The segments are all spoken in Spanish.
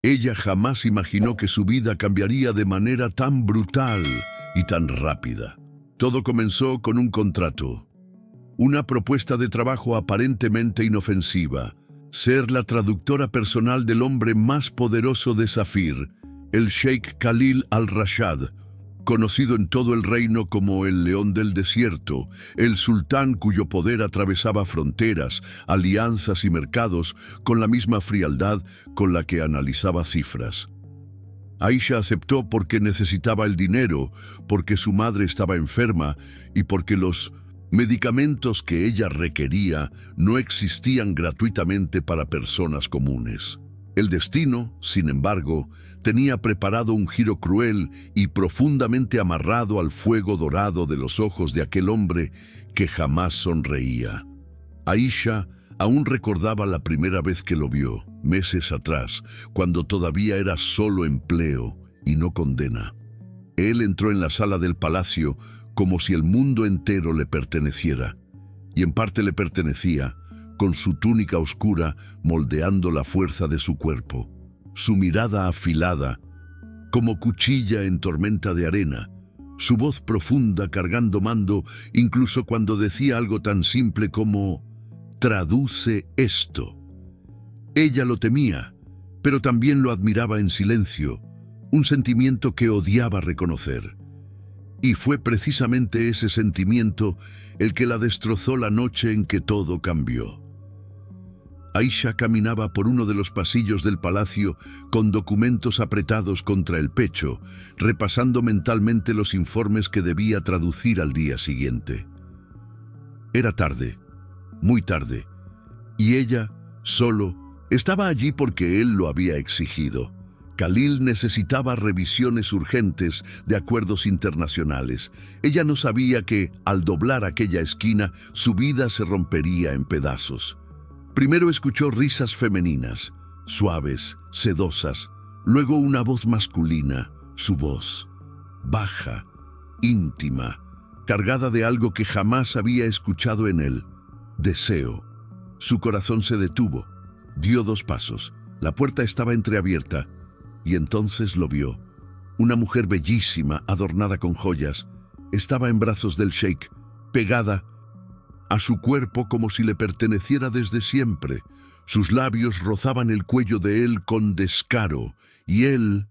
Ella jamás imaginó que su vida cambiaría de manera tan brutal y tan rápida. Todo comenzó con un contrato, una propuesta de trabajo aparentemente inofensiva: ser la traductora personal del hombre más poderoso de Safir, el Sheikh Khalil al-Rashad, conocido en todo el reino como el León del Desierto, el sultán cuyo poder atravesaba fronteras, alianzas y mercados con la misma frialdad con la que analizaba cifras. Aisha aceptó porque necesitaba el dinero, porque su madre estaba enferma y porque los medicamentos que ella requería no existían gratuitamente para personas comunes. El destino, sin embargo, tenía preparado un giro cruel y profundamente amarrado al fuego dorado de los ojos de aquel hombre que jamás sonreía. Aisha aún recordaba la primera vez que lo vio, meses atrás, cuando todavía era solo empleo y no condena. Él entró en la sala del palacio como si el mundo entero le perteneciera, y en parte le pertenecía, con su túnica oscura moldeando la fuerza de su cuerpo, su mirada afilada, como cuchilla en tormenta de arena, su voz profunda cargando mando incluso cuando decía algo tan simple como «traduce esto». Ella lo temía, pero también lo admiraba en silencio, un sentimiento que odiaba reconocer. Y fue precisamente ese sentimiento el que la destrozó la noche en que todo cambió. Aisha caminaba por uno de los pasillos del palacio con documentos apretados contra el pecho, repasando mentalmente los informes que debía traducir al día siguiente. Era tarde, muy tarde, y ella, solo, estaba allí porque él lo había exigido. Khalil necesitaba revisiones urgentes de acuerdos internacionales. Ella no sabía que, al doblar aquella esquina, su vida se rompería en pedazos. Primero escuchó risas femeninas, suaves, sedosas, luego una voz masculina, su voz, baja, íntima, cargada de algo que jamás había escuchado en él: deseo. Su corazón se detuvo, dio 2 pasos, la puerta estaba entreabierta, y entonces lo vio. Una mujer bellísima, adornada con joyas, estaba en brazos del sheik, pegada a su cuerpo como si le perteneciera desde siempre. Sus labios rozaban el cuello de él con descaro, y él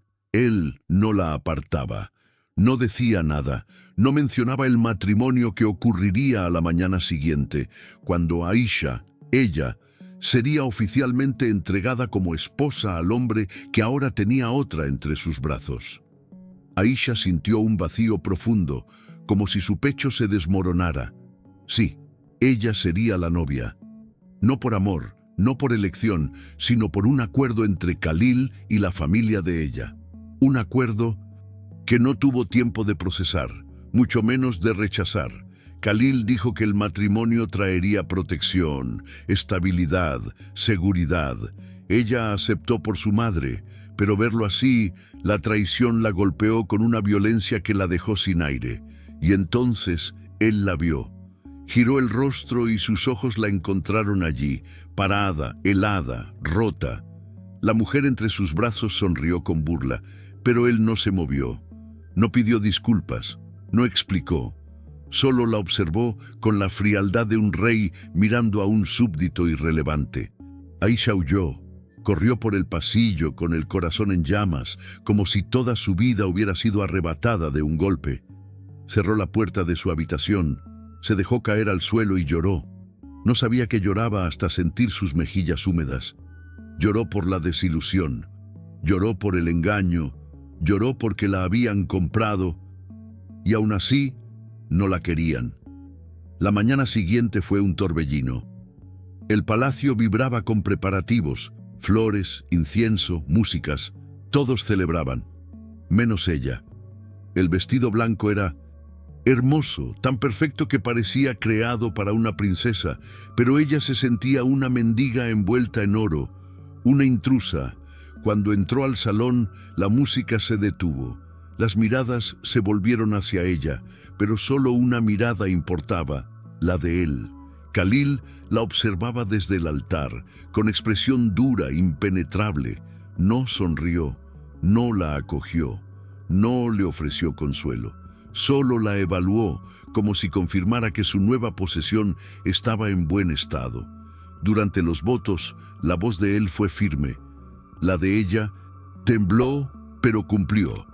no la apartaba. No decía nada, no mencionaba el matrimonio que ocurriría a la mañana siguiente, cuando Aisha, ella, sería oficialmente entregada como esposa al hombre que ahora tenía otra entre sus brazos. Aisha sintió un vacío profundo, como si su pecho se desmoronara. Sí, ella sería la novia. No por amor, no por elección, sino por un acuerdo entre Khalil y la familia de ella. Un acuerdo que no tuvo tiempo de procesar, mucho menos de rechazar. Khalil dijo que el matrimonio traería protección, estabilidad, seguridad. Ella aceptó por su madre, pero verlo así, la traición la golpeó con una violencia que la dejó sin aire. Y entonces él la vio. Giró el rostro y sus ojos la encontraron allí, parada, helada, rota. La mujer entre sus brazos sonrió con burla, pero él no se movió. No pidió disculpas, no explicó. Solo la observó con la frialdad de un rey mirando a un súbdito irrelevante. Aisha huyó, corrió por el pasillo con el corazón en llamas, como si toda su vida hubiera sido arrebatada de un golpe. Cerró la puerta de su habitación, se dejó caer al suelo y lloró. No sabía que lloraba hasta sentir sus mejillas húmedas. Lloró por la desilusión, lloró por el engaño, lloró porque la habían comprado y aún así no la querían. La mañana siguiente fue un torbellino. El palacio vibraba con preparativos, flores, incienso, músicas. Todos celebraban, menos ella. El vestido blanco era hermoso, tan perfecto que parecía creado para una princesa, pero ella se sentía una mendiga envuelta en oro, una intrusa. Cuando entró al salón, la música se detuvo. Las miradas se volvieron hacia ella, pero solo una mirada importaba, la de él. Khalil la observaba desde el altar, con expresión dura, impenetrable. No sonrió, no la acogió, no le ofreció consuelo. Solo la evaluó como si confirmara que su nueva posesión estaba en buen estado. Durante los votos, la voz de él fue firme. La de ella tembló, pero cumplió.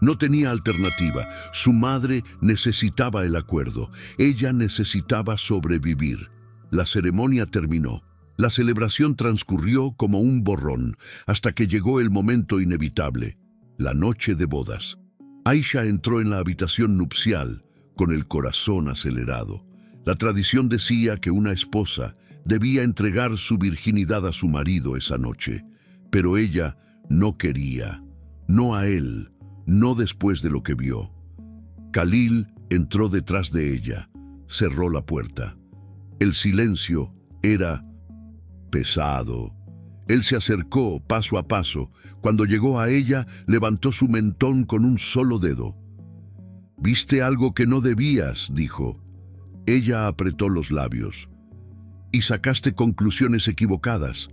No tenía alternativa. Su madre necesitaba el acuerdo. Ella necesitaba sobrevivir. La ceremonia terminó. La celebración transcurrió como un borrón, hasta que llegó el momento inevitable, la noche de bodas. Aisha entró en la habitación nupcial con el corazón acelerado. La tradición decía que una esposa debía entregar su virginidad a su marido esa noche, pero ella no quería, no a él, no después de lo que vio. Khalil entró detrás de ella, cerró la puerta. El silencio era pesado. Él se acercó paso a paso. Cuando llegó a ella, levantó su mentón con un solo dedo. «Viste algo que no debías», dijo. Ella apretó los labios. «Y sacaste conclusiones equivocadas».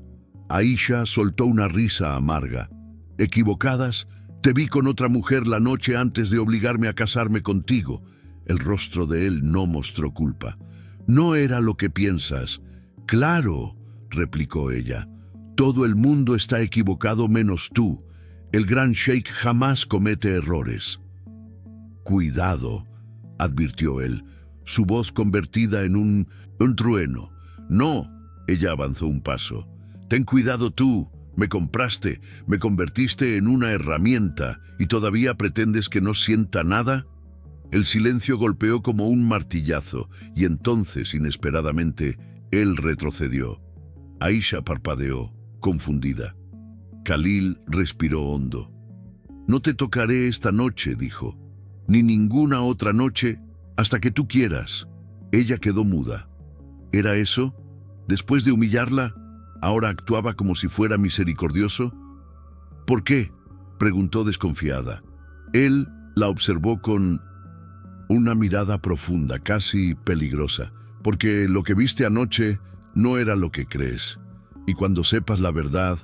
Aisha soltó una risa amarga. «¿Equivocadas? Te vi con otra mujer la noche antes de obligarme a casarme contigo». El rostro de él no mostró culpa. «No era lo que piensas». «Claro», replicó ella. «Todo el mundo está equivocado menos tú. El gran sheik jamás comete errores». «Cuidado», advirtió él, su voz convertida en un trueno. «No», ella avanzó un paso. «Ten cuidado tú. Me compraste, me convertiste en una herramienta y todavía pretendes que no sienta nada». El silencio golpeó como un martillazo y entonces, inesperadamente, él retrocedió. Aisha parpadeó, confundida. Khalil respiró hondo. «No te tocaré esta noche», dijo, «ni ninguna otra noche hasta que tú quieras». Ella quedó muda. ¿Era eso? Después de humillarla, ¿ahora actuaba como si fuera misericordioso? «¿Por qué?», preguntó desconfiada. Él la observó con una mirada profunda, casi peligrosa. «Porque lo que viste anoche no era lo que crees. Y cuando sepas la verdad,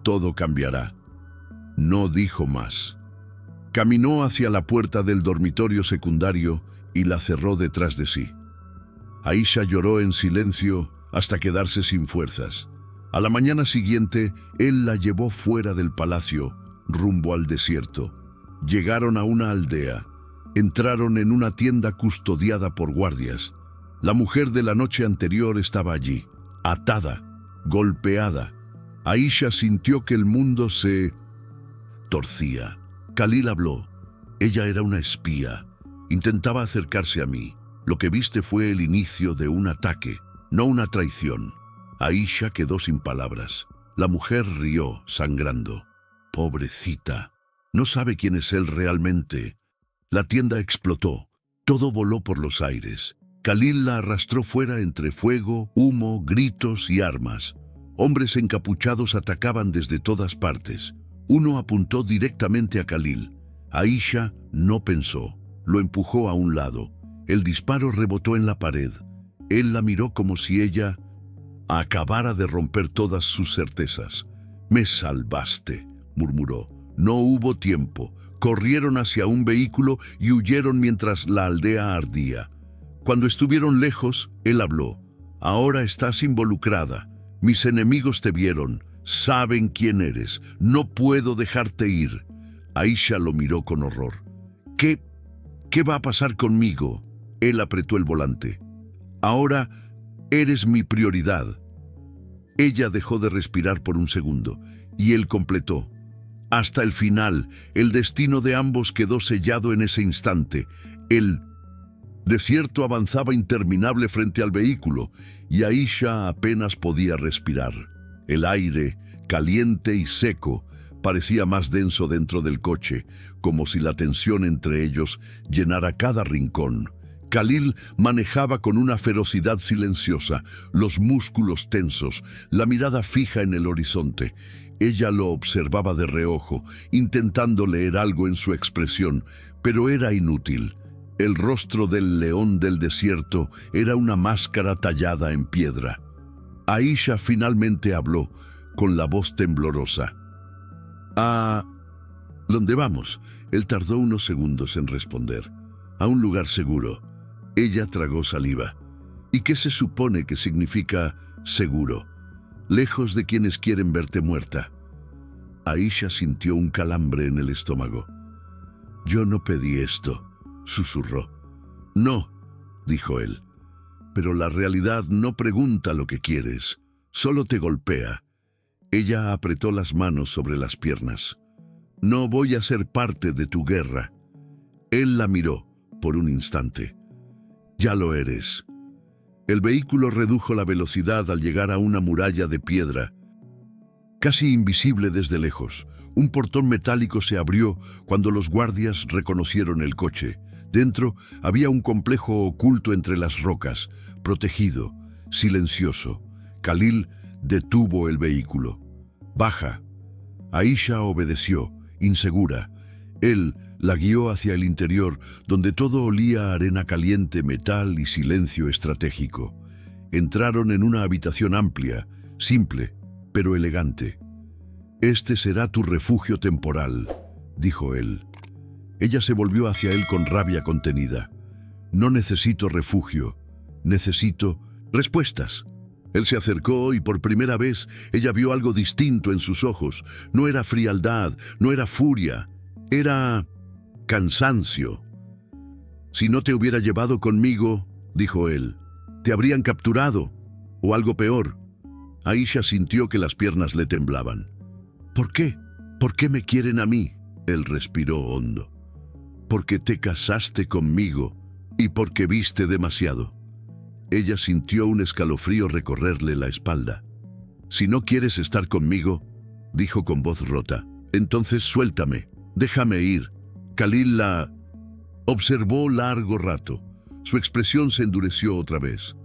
todo cambiará». No dijo más. Caminó hacia la puerta del dormitorio secundario y la cerró detrás de sí. Aisha lloró en silencio hasta quedarse sin fuerzas. A la mañana siguiente, él la llevó fuera del palacio, rumbo al desierto. Llegaron a una aldea. Entraron en una tienda custodiada por guardias. La mujer de la noche anterior estaba allí, atada, golpeada. Aisha sintió que el mundo se torcía. Khalil habló. «Ella era una espía. Intentaba acercarse a mí. Lo que viste fue el inicio de un ataque, no una traición». Aisha quedó sin palabras. La mujer rió, sangrando. «Pobrecita. No sabe quién es él realmente». La tienda explotó. Todo voló por los aires. Khalil la arrastró fuera entre fuego, humo, gritos y armas. Hombres encapuchados atacaban desde todas partes. Uno apuntó directamente a Khalil. Aisha no pensó. Lo empujó a un lado. El disparo rebotó en la pared. Él la miró como si ella acabara de romper todas sus certezas. «Me salvaste», murmuró. No hubo tiempo. Corrieron hacia un vehículo y huyeron mientras la aldea ardía. Cuando estuvieron lejos, él habló. «Ahora estás involucrada. Mis enemigos te vieron. Saben quién eres. No puedo dejarte ir». Aisha lo miró con horror. ¿Qué va a pasar conmigo?» Él apretó el volante. «Ahora eres mi prioridad». Ella dejó de respirar por un segundo y él completó. «Hasta el final, el destino de ambos quedó sellado en ese instante. El desierto avanzaba interminable frente al vehículo y Aisha apenas podía respirar. El aire, caliente y seco, parecía más denso dentro del coche, como si la tensión entre ellos llenara cada rincón. Khalil manejaba con una ferocidad silenciosa, los músculos tensos, la mirada fija en el horizonte. Ella lo observaba de reojo, intentando leer algo en su expresión, pero era inútil. El rostro del león del desierto era una máscara tallada en piedra. Aisha finalmente habló, con la voz temblorosa. ¿A dónde vamos? Él tardó unos segundos en responder. A un lugar seguro. Ella tragó saliva. ¿Y qué se supone que significa seguro? Lejos de quienes quieren verte muerta. Aisha sintió un calambre en el estómago. Yo no pedí esto, susurró. No, dijo él. Pero la realidad no pregunta lo que quieres, solo te golpea. Ella apretó las manos sobre las piernas. No voy a ser parte de tu guerra. Él la miró por un instante. Ya lo eres. El vehículo redujo la velocidad al llegar a una muralla de piedra, casi invisible desde lejos. Un portón metálico se abrió cuando los guardias reconocieron el coche. Dentro había un complejo oculto entre las rocas, protegido, silencioso. Khalil detuvo el vehículo. Baja. Aisha obedeció, insegura. Él la guió hacia el interior, donde todo olía a arena caliente, metal y silencio estratégico. Entraron en una habitación amplia, simple, pero elegante. Este será tu refugio temporal, dijo él. Ella se volvió hacia él con rabia contenida. No necesito refugio, necesito respuestas. Él se acercó y por primera vez ella vio algo distinto en sus ojos. No era frialdad, no era furia, era cansancio. Si no te hubiera llevado conmigo, dijo él, te habrían capturado, o algo peor. Aisha sintió que las piernas le temblaban. ¿Por qué? ¿Por qué me quieren a mí? Él respiró hondo. Porque te casaste conmigo y porque viste demasiado. Ella sintió un escalofrío recorrerle la espalda. Si no quieres estar conmigo, dijo con voz rota, entonces suéltame, déjame ir. Khalil la observó largo rato. Su expresión se endureció otra vez.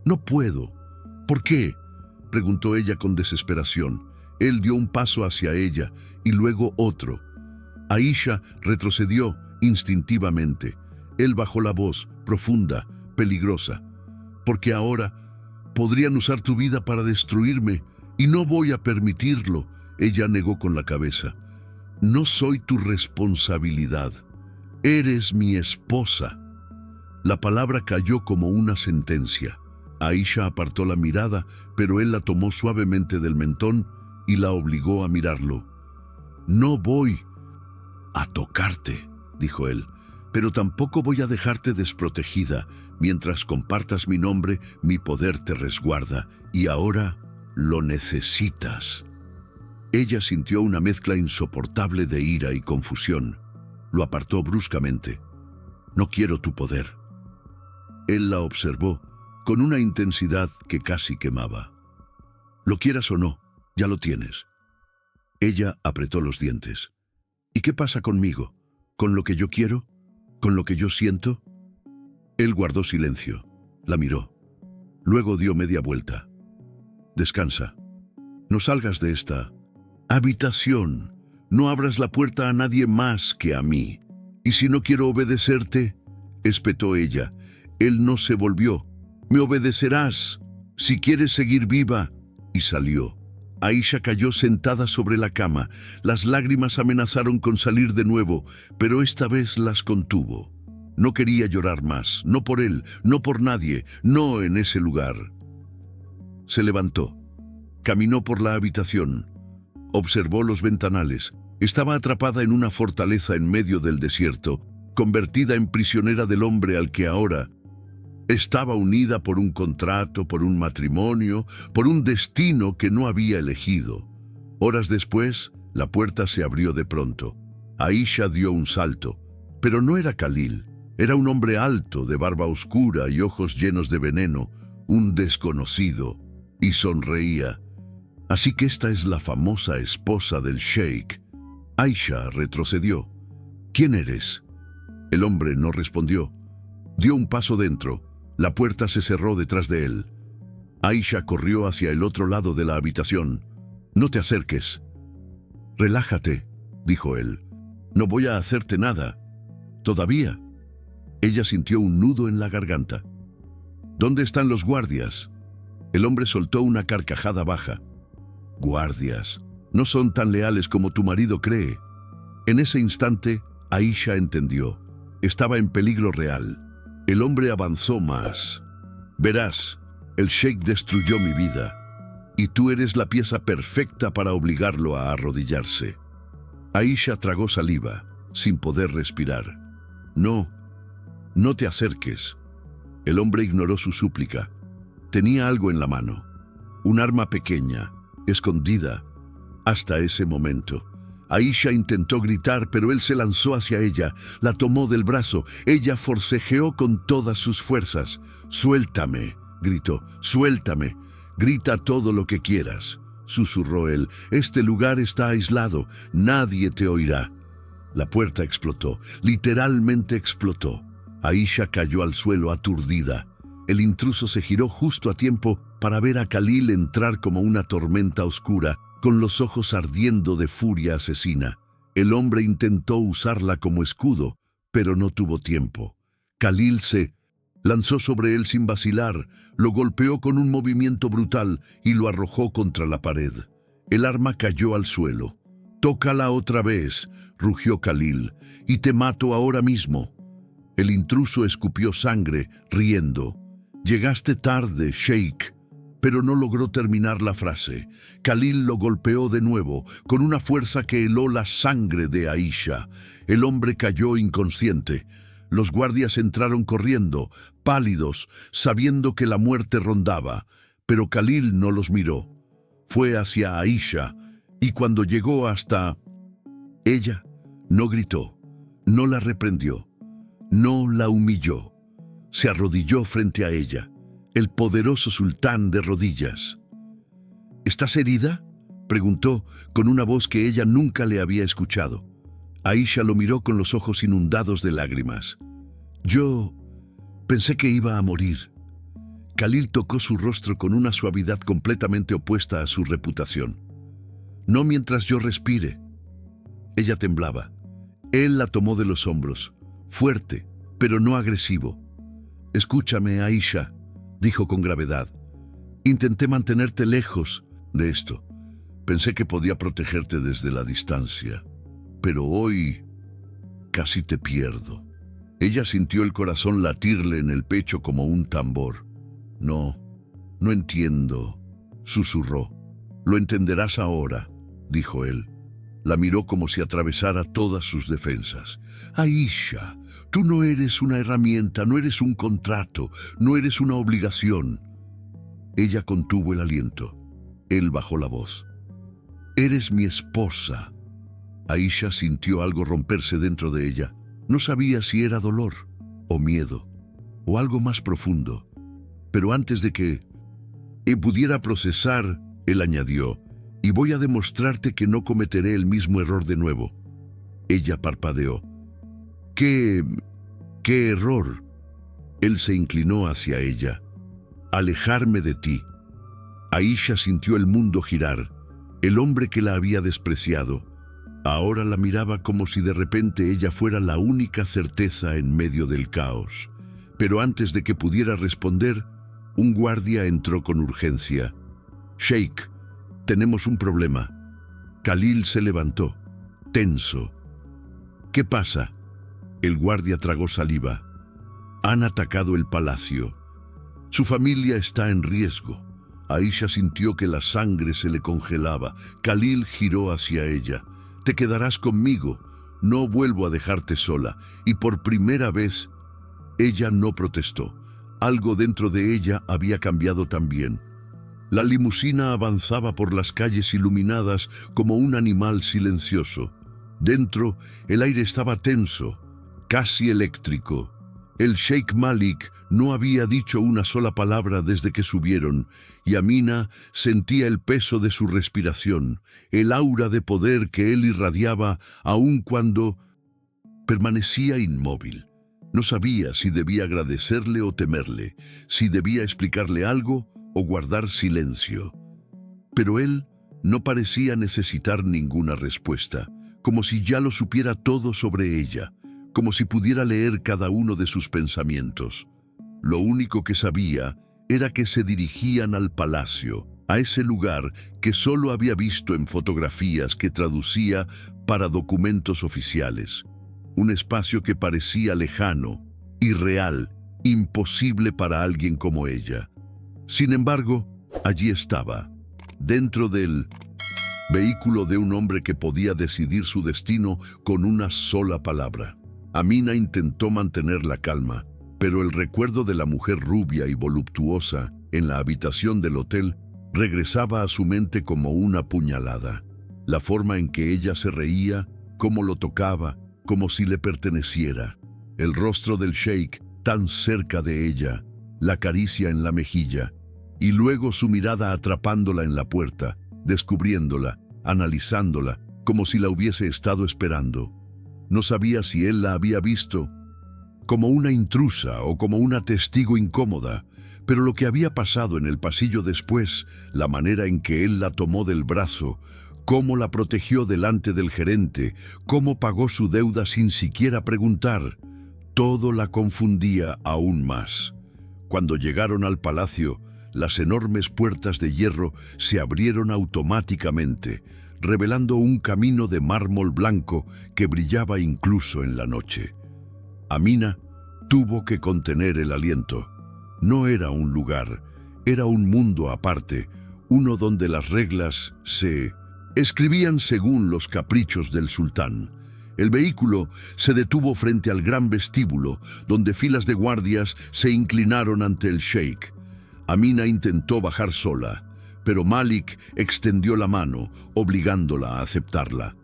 No puedo. ¿Por qué? Preguntó ella con desesperación. Él dio un paso hacia ella y luego otro. Aisha retrocedió instintivamente. Él bajó la voz, profunda, peligrosa. Porque ahora podrían usar tu vida para destruirme y no voy a permitirlo. Ella negó con la cabeza. No soy tu responsabilidad. Eres mi esposa. La palabra cayó como una sentencia. Aisha apartó la mirada, pero él la tomó suavemente del mentón y la obligó a mirarlo. No voy a tocarte, dijo él, pero tampoco voy a dejarte desprotegida. Mientras compartas mi nombre, mi poder te resguarda, y ahora lo necesitas. Ella sintió una mezcla insoportable de ira y confusión. Lo apartó bruscamente. No quiero tu poder. Él la observó con una intensidad que casi quemaba. Lo quieras o no, ya lo tienes. Ella apretó los dientes. ¿Y qué pasa conmigo? ¿Con lo que yo quiero? ¿Con lo que yo siento? Él guardó silencio. La miró. Luego dio media vuelta. Descansa. No salgas de esta habitación. No abras la puerta a nadie más que a mí. Y si no quiero obedecerte, espetó ella. Él no se volvió. Me obedecerás si quieres seguir viva. Y salió. Aisha cayó sentada sobre la cama. Las lágrimas amenazaron con salir de nuevo, pero esta vez las contuvo. No quería llorar más, no por él, no por nadie, no en ese lugar. Se levantó. Caminó por la habitación. Observó los ventanales. Estaba atrapada en una fortaleza en medio del desierto, convertida en prisionera del hombre al que ahora estaba unida por un contrato, por un matrimonio, por un destino que no había elegido. Horas después, la puerta se abrió de pronto. Aisha dio un salto, pero no era Khalil. Era un hombre alto, de barba oscura y ojos llenos de veneno, un desconocido, y sonreía. Así que esta es la famosa esposa del sheik. Aisha retrocedió. ¿Quién eres? El hombre no respondió. Dio un paso dentro. La puerta se cerró detrás de él. Aisha corrió hacia el otro lado de la habitación. No te acerques. Relájate, dijo él. No voy a hacerte nada. Todavía. Ella sintió un nudo en la garganta. ¿Dónde están los guardias? El hombre soltó una carcajada baja. Guardias. No son tan leales como tu marido cree. En ese instante, Aisha entendió. Estaba en peligro real. El hombre avanzó más. Verás, el sheik destruyó mi vida, y tú eres la pieza perfecta para obligarlo a arrodillarse. Aisha tragó saliva, sin poder respirar. No, no te acerques. El hombre ignoró su súplica. Tenía algo en la mano, un arma pequeña, escondida. Hasta ese momento, Aisha intentó gritar, pero él se lanzó hacia ella, la tomó del brazo. Ella forcejeó con todas sus fuerzas. «Suéltame», gritó, «suéltame. Grita todo lo que quieras», susurró él. «Este lugar está aislado, nadie te oirá». La puerta explotó, literalmente explotó. Aisha cayó al suelo aturdida. El intruso se giró justo a tiempo para ver a Khalil entrar como una tormenta oscura, con los ojos ardiendo de furia asesina. El hombre intentó usarla como escudo, pero no tuvo tiempo. Khalil se lanzó sobre él sin vacilar, lo golpeó con un movimiento brutal y lo arrojó contra la pared. El arma cayó al suelo. «Tócala otra vez», rugió Khalil, «y te mato ahora mismo». El intruso escupió sangre, riendo. «Llegaste tarde, Sheik», pero no logró terminar la frase. Khalil lo golpeó de nuevo, con una fuerza que heló la sangre de Aisha. El hombre cayó inconsciente. Los guardias entraron corriendo, pálidos, sabiendo que la muerte rondaba, pero Khalil no los miró. Fue hacia Aisha, y cuando llegó hasta ella, no gritó, no la reprendió, no la humilló. Se arrodilló frente a ella, el poderoso sultán de rodillas. «¿Estás herida?», preguntó con una voz que ella nunca le había escuchado. Aisha lo miró con los ojos inundados de lágrimas. «Yo pensé que iba a morir». Khalil tocó su rostro con una suavidad completamente opuesta a su reputación. «No mientras yo respire». Ella temblaba. Él la tomó de los hombros, fuerte, pero no agresivo. «Escúchame, Aisha», dijo con gravedad. «Intenté mantenerte lejos de esto. Pensé que podía protegerte desde la distancia. Pero hoy casi te pierdo». Ella sintió el corazón latirle en el pecho como un tambor. «No, no entiendo», susurró. «Lo entenderás ahora», dijo él. La miró como si atravesara todas sus defensas. «Aisha, tú no eres una herramienta, no eres un contrato, no eres una obligación». Ella contuvo el aliento. Él bajó la voz. «Eres mi esposa». Aisha sintió algo romperse dentro de ella. No sabía si era dolor o miedo o algo más profundo. Pero antes de que pudiera procesar, él añadió: «Y voy a demostrarte que no cometeré el mismo error de nuevo». Ella parpadeó. ¿Qué error?» Él se inclinó hacia ella. «Alejarme de ti». Aisha sintió el mundo girar. El hombre que la había despreciado ahora la miraba como si de repente ella fuera la única certeza en medio del caos. Pero antes de que pudiera responder, un guardia entró con urgencia. «Sheik, tenemos un problema». Khalil se levantó, tenso. «¿Qué pasa?». El guardia tragó saliva. «Han atacado el palacio. Su familia está en riesgo». Aisha sintió que la sangre se le congelaba. Khalil giró hacia ella. «Te quedarás conmigo. No vuelvo a dejarte sola». Y por primera vez, ella no protestó. Algo dentro de ella había cambiado también. La limusina avanzaba por las calles iluminadas como un animal silencioso. Dentro, el aire estaba tenso, casi eléctrico. El Sheikh Malik no había dicho una sola palabra desde que subieron, y Amina sentía el peso de su respiración, el aura de poder que él irradiaba, aun cuando permanecía inmóvil. No sabía si debía agradecerle o temerle, si debía explicarle algo o guardar silencio. Pero él no parecía necesitar ninguna respuesta, como si ya lo supiera todo sobre ella, como si pudiera leer cada uno de sus pensamientos. Lo único que sabía era que se dirigían al palacio, a ese lugar que solo había visto en fotografías que traducía para documentos oficiales. Un espacio que parecía lejano, irreal, imposible para alguien como ella. Sin embargo, allí estaba, dentro del vehículo de un hombre que podía decidir su destino con una sola palabra. Amina intentó mantener la calma, pero el recuerdo de la mujer rubia y voluptuosa en la habitación del hotel regresaba a su mente como una puñalada. La forma en que ella se reía, cómo lo tocaba, como si le perteneciera. El rostro del sheik tan cerca de ella, la caricia en la mejilla, y luego su mirada atrapándola en la puerta, descubriéndola, analizándola, como si la hubiese estado esperando. No sabía si él la había visto como una intrusa o como una testigo incómoda, pero lo que había pasado en el pasillo después, la manera en que él la tomó del brazo, cómo la protegió delante del gerente, cómo pagó su deuda sin siquiera preguntar, todo la confundía aún más. Cuando llegaron al palacio, las enormes puertas de hierro se abrieron automáticamente, revelando un camino de mármol blanco que brillaba incluso en la noche. Amina tuvo que contener el aliento. No era un lugar, era un mundo aparte, uno donde las reglas se escribían según los caprichos del sultán. El vehículo se detuvo frente al gran vestíbulo, donde filas de guardias se inclinaron ante el sheik. Amina intentó bajar sola, pero Malik extendió la mano, obligándola a aceptarla.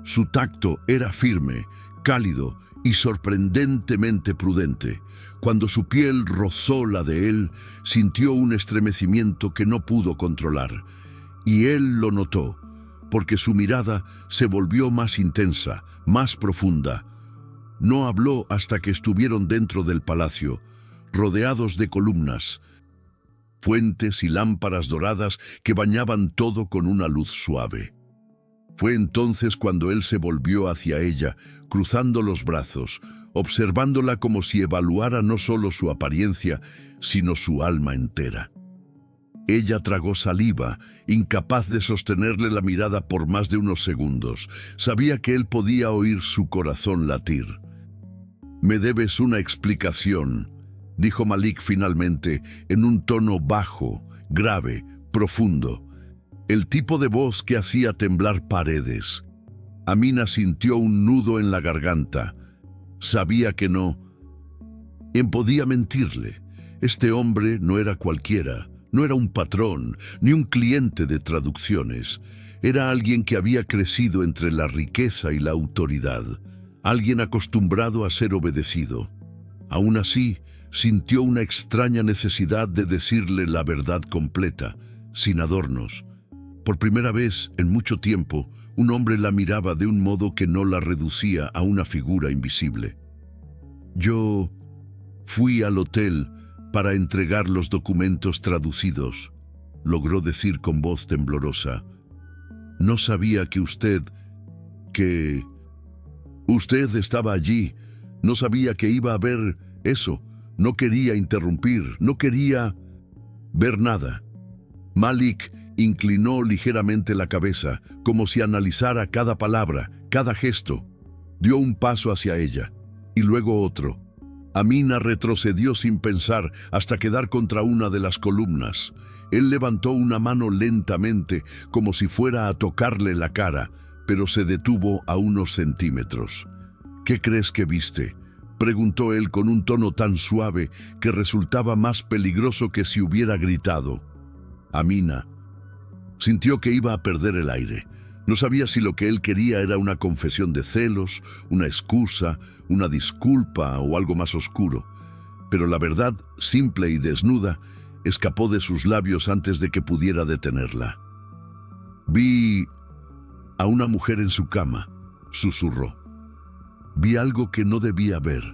Su tacto era firme, cálido y sorprendentemente prudente. Cuando su piel rozó la de él, sintió un estremecimiento que no pudo controlar. Y él lo notó, porque su mirada se volvió más intensa, más profunda. No habló hasta que estuvieron dentro del palacio, rodeados de columnas, fuentes y lámparas doradas que bañaban todo con una luz suave. Fue entonces cuando él se volvió hacia ella, cruzando los brazos, observándola como si evaluara no solo su apariencia, sino su alma entera. Ella tragó saliva, incapaz de sostenerle la mirada por más de unos segundos. Sabía que él podía oír su corazón latir. «Me debes una explicación», dijo Malik finalmente, en un tono bajo, grave, profundo. El tipo de voz que hacía temblar paredes. Amina sintió un nudo en la garganta. Sabía que no podía mentirle. Este hombre no era cualquiera, no era un patrón, ni un cliente de traducciones. Era alguien que había crecido entre la riqueza y la autoridad, alguien acostumbrado a ser obedecido. Aún así, sintió una extraña necesidad de decirle la verdad completa, sin adornos. Por primera vez en mucho tiempo, un hombre la miraba de un modo que no la reducía a una figura invisible. «Yo fui al hotel para entregar los documentos traducidos», logró decir con voz temblorosa. «No sabía que usted estaba allí. No sabía que iba a ver eso. No quería interrumpir, no quería ver nada». Malik inclinó ligeramente la cabeza, como si analizara cada palabra, cada gesto. Dio un paso hacia ella, y luego otro. Amina retrocedió sin pensar hasta quedar contra una de las columnas. Él levantó una mano lentamente, como si fuera a tocarle la cara, pero se detuvo a unos centímetros. «¿Qué crees que viste?», preguntó él con un tono tan suave que resultaba más peligroso que si hubiera gritado. Amina sintió que iba a perder el aire. No sabía si lo que él quería era una confesión de celos, una excusa, una disculpa o algo más oscuro. Pero la verdad, simple y desnuda, escapó de sus labios antes de que pudiera detenerla. «Vi a una mujer en su cama», susurró. «Vi algo que no debía ver».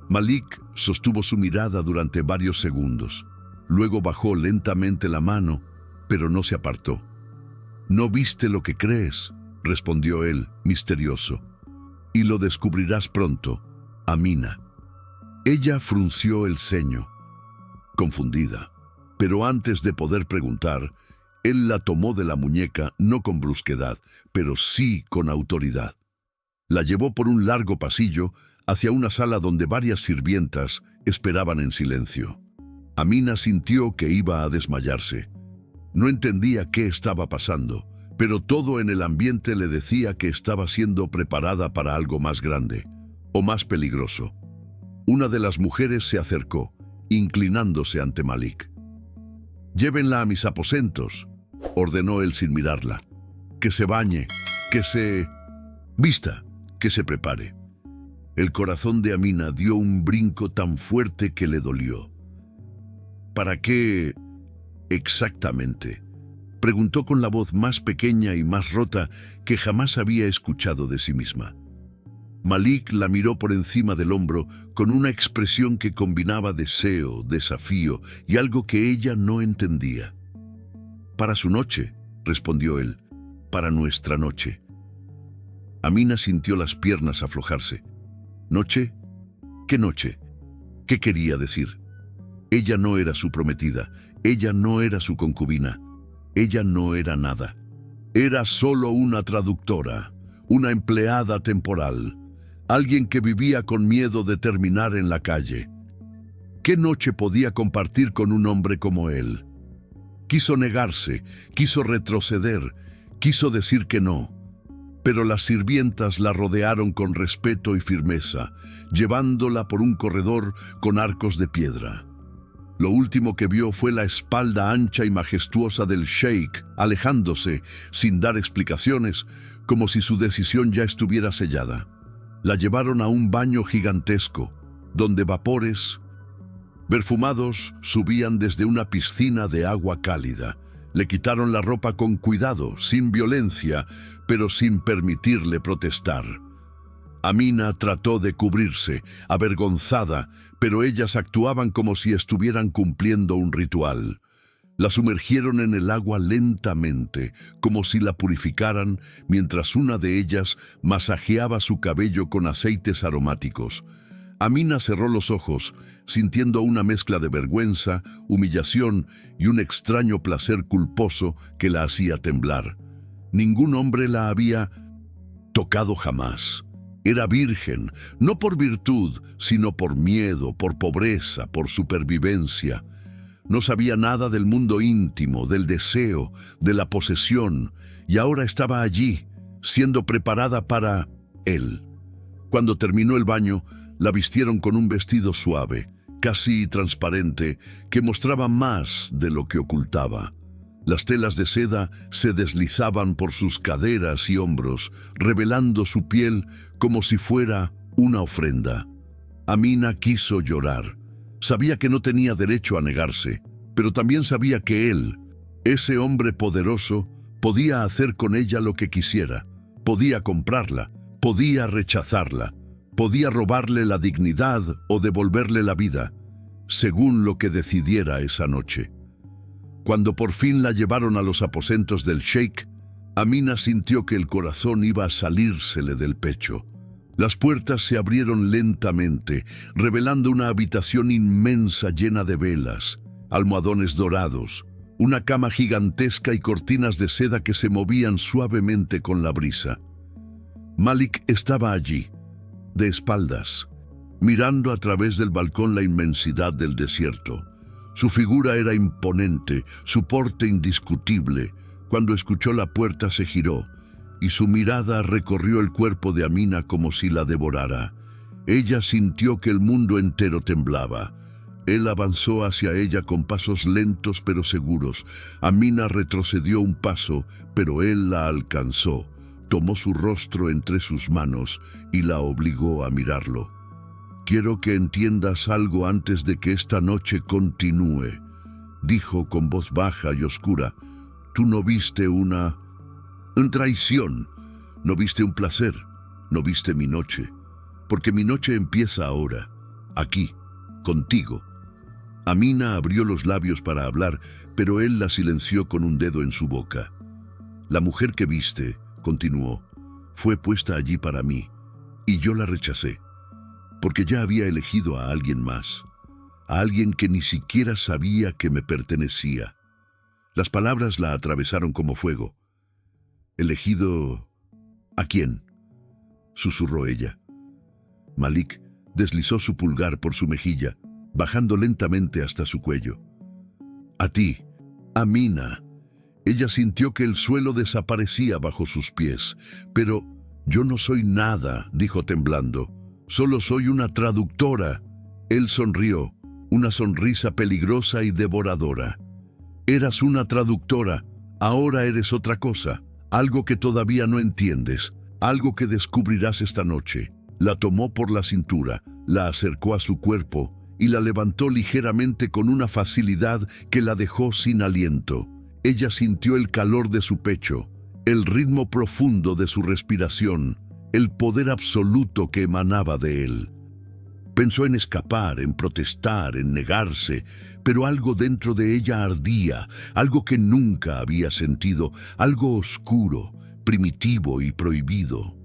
Malik sostuvo su mirada durante varios segundos. Luego bajó lentamente la mano, pero no se apartó. «No viste lo que crees», respondió él, misterioso. «Y lo descubrirás pronto, Amina». Ella frunció el ceño, confundida, pero antes de poder preguntar, Él la tomó de la muñeca, no con brusquedad, pero sí con autoridad. La llevó por un largo pasillo hacia una sala donde varias sirvientas esperaban en silencio. Amina sintió que iba a desmayarse. No entendía qué estaba pasando, pero todo en el ambiente le decía que estaba siendo preparada para algo más grande o más peligroso. Una de las mujeres se acercó, inclinándose ante Malik. «Llévenla a mis aposentos», ordenó él sin mirarla. «Que se bañe, que se vista, que se prepare». El corazón de Amina dio un brinco tan fuerte que le dolió. «¿Para qué exactamente?», preguntó con la voz más pequeña y más rota que jamás había escuchado de sí misma. Malik la miró por encima del hombro con una expresión que combinaba deseo, desafío y algo que ella no entendía. «Para su noche», respondió él, «para nuestra noche». Amina sintió las piernas aflojarse. ¿Noche? ¿Qué noche? ¿Qué quería decir? Ella no era su prometida, ella no era su concubina, ella no era nada. Era solo una traductora, una empleada temporal, alguien que vivía con miedo de terminar en la calle. ¿Qué noche podía compartir con un hombre como él? Quiso negarse, quiso retroceder, quiso decir que no. Pero las sirvientas la rodearon con respeto y firmeza, llevándola por un corredor con arcos de piedra. Lo último que vio fue la espalda ancha y majestuosa del sheik, alejándose, sin dar explicaciones, como si su decisión ya estuviera sellada. La llevaron a un baño gigantesco, donde vapores perfumados subían desde una piscina de agua cálida. Le quitaron la ropa con cuidado, sin violencia, pero sin permitirle protestar. Amina trató de cubrirse, avergonzada, pero ellas actuaban como si estuvieran cumpliendo un ritual. La sumergieron en el agua lentamente, como si la purificaran, mientras una de ellas masajeaba su cabello con aceites aromáticos. Amina cerró los ojos, sintiendo una mezcla de vergüenza, humillación y un extraño placer culposo que la hacía temblar. Ningún hombre la había tocado jamás. Era virgen, no por virtud, sino por miedo, por pobreza, por supervivencia. No sabía nada del mundo íntimo, del deseo, de la posesión, y ahora estaba allí, siendo preparada para él. Cuando terminó el baño, la vistieron con un vestido suave, casi transparente, que mostraba más de lo que ocultaba. Las telas de seda se deslizaban por sus caderas y hombros, revelando su piel como si fuera una ofrenda. Amina quiso llorar. Sabía que no tenía derecho a negarse, pero también sabía que él, ese hombre poderoso, podía hacer con ella lo que quisiera. Podía comprarla, podía rechazarla, podía robarle la dignidad o devolverle la vida, según lo que decidiera esa noche. Cuando por fin la llevaron a los aposentos del sheik, Amina sintió que el corazón iba a salírsele del pecho. Las puertas se abrieron lentamente, revelando una habitación inmensa llena de velas, almohadones dorados, una cama gigantesca y cortinas de seda que se movían suavemente con la brisa. Malik estaba allí, de espaldas, mirando a través del balcón la inmensidad del desierto. Su figura era imponente, su porte indiscutible. Cuando escuchó la puerta se giró, y su mirada recorrió el cuerpo de Amina como si la devorara. Ella sintió que el mundo entero temblaba. Él avanzó hacia ella con pasos lentos pero seguros. Amina retrocedió un paso, pero él la alcanzó. Tomó su rostro entre sus manos y la obligó a mirarlo. «Quiero que entiendas algo antes de que esta noche continúe», dijo con voz baja y oscura. «Tú no viste una traición, no viste un placer, no viste mi noche, porque mi noche empieza ahora, aquí, contigo». Amina abrió los labios para hablar, pero él la silenció con un dedo en su boca. «La mujer que viste», continuó, «fue puesta allí para mí, y yo la rechacé, porque ya había elegido a alguien más, a alguien que ni siquiera sabía que me pertenecía. Las palabras la atravesaron como fuego. «¿Elegido a quién?», susurró ella. Malik deslizó su pulgar por su mejilla, bajando lentamente hasta su cuello. «A ti, Amina». Ella sintió que el suelo desaparecía bajo sus pies. «Pero yo no soy nada», dijo temblando. «Solo soy una traductora». Él sonrió, una sonrisa peligrosa y devoradora. «Eras una traductora, ahora eres otra cosa, algo que todavía no entiendes, algo que descubrirás esta noche». La tomó por la cintura, la acercó a su cuerpo y la levantó ligeramente con una facilidad que la dejó sin aliento. Ella sintió el calor de su pecho, el ritmo profundo de su respiración, el poder absoluto que emanaba de él. Pensó en escapar, en protestar, en negarse, pero algo dentro de ella ardía, algo que nunca había sentido, algo oscuro, primitivo y prohibido.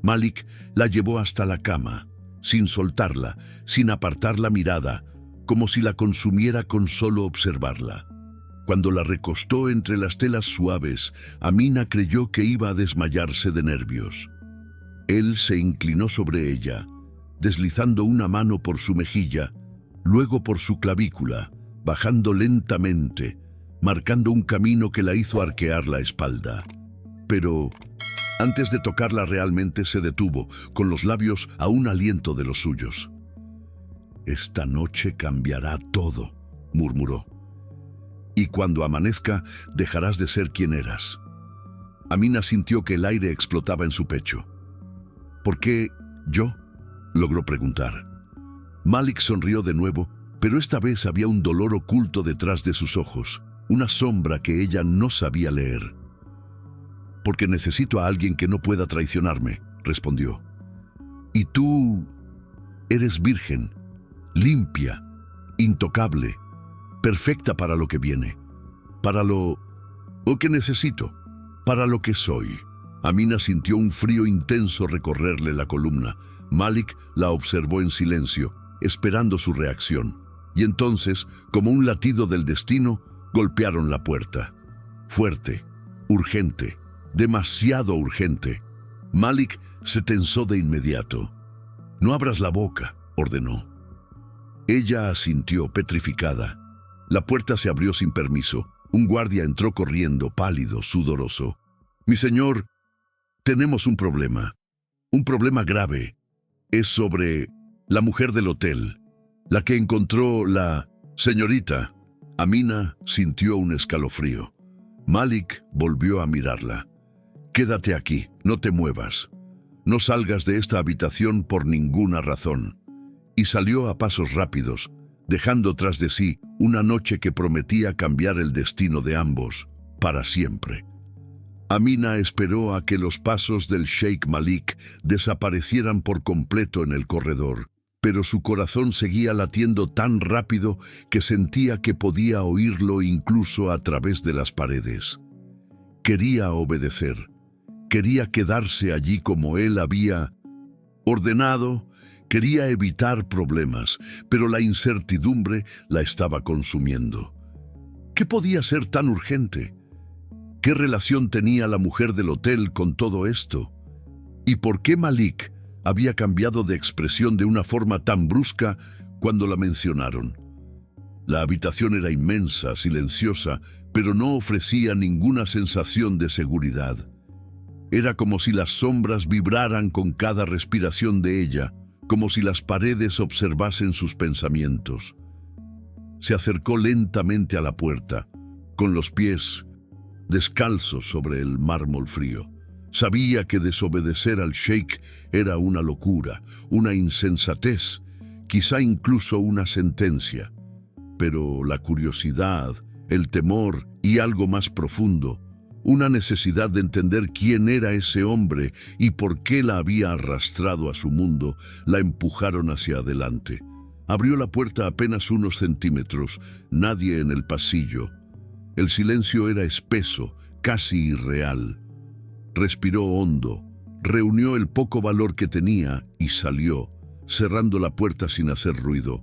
Malik la llevó hasta la cama, sin soltarla, sin apartar la mirada, como si la consumiera con solo observarla. Cuando la recostó entre las telas suaves, Amina creyó que iba a desmayarse de nervios. Él se inclinó sobre ella, deslizando una mano por su mejilla, luego por su clavícula, bajando lentamente, marcando un camino que la hizo arquear la espalda. Pero antes de tocarla realmente se detuvo, con los labios a un aliento de los suyos. «Esta noche cambiará todo», murmuró. «Y cuando amanezca, dejarás de ser quien eras». Amina sintió que el aire explotaba en su pecho. «¿Por qué yo?», logró preguntar. Malik sonrió de nuevo, pero esta vez había un dolor oculto detrás de sus ojos, una sombra que ella no sabía leer. «Porque necesito a alguien que no pueda traicionarme», respondió. «Y tú eres virgen, limpia, intocable, perfecta para lo que viene, para lo que necesito, para lo que soy». Amina sintió un frío intenso recorrerle la columna. Malik la observó en silencio, esperando su reacción. Y entonces, como un latido del destino, golpearon la puerta. Fuerte, urgente, demasiado urgente. Malik se tensó de inmediato. «No abras la boca», ordenó. Ella asintió, petrificada. La puerta se abrió sin permiso. Un guardia entró corriendo, pálido, sudoroso. «Mi señor, tenemos un problema grave. Es sobre la mujer del hotel, la que encontró la señorita». Amina sintió un escalofrío. Malik volvió a mirarla. «Quédate aquí, no te muevas. No salgas de esta habitación por ninguna razón». Y salió a pasos rápidos, dejando tras de sí una noche que prometía cambiar el destino de ambos, para siempre. Amina esperó a que los pasos del Sheikh Malik desaparecieran por completo en el corredor, pero su corazón seguía latiendo tan rápido que sentía que podía oírlo incluso a través de las paredes. Quería obedecer. Quería quedarse allí como él había ordenado, quería evitar problemas, pero la incertidumbre la estaba consumiendo. ¿Qué podía ser tan urgente? ¿Qué relación tenía la mujer del hotel con todo esto? ¿Y por qué Malik había cambiado de expresión de una forma tan brusca cuando la mencionaron? La habitación era inmensa, silenciosa, pero no ofrecía ninguna sensación de seguridad. Era como si las sombras vibraran con cada respiración de ella, como si las paredes observasen sus pensamientos. Se acercó lentamente a la puerta, con los pies descalzos sobre el mármol frío. Sabía que desobedecer al sheik era una locura, una insensatez, quizá incluso una sentencia. Pero la curiosidad, el temor y algo más profundo, una necesidad de entender quién era ese hombre y por qué la había arrastrado a su mundo, la empujaron hacia adelante. Abrió la puerta apenas unos centímetros, nadie en el pasillo. El silencio era espeso, casi irreal. Respiró hondo, reunió el poco valor que tenía y salió, cerrando la puerta sin hacer ruido.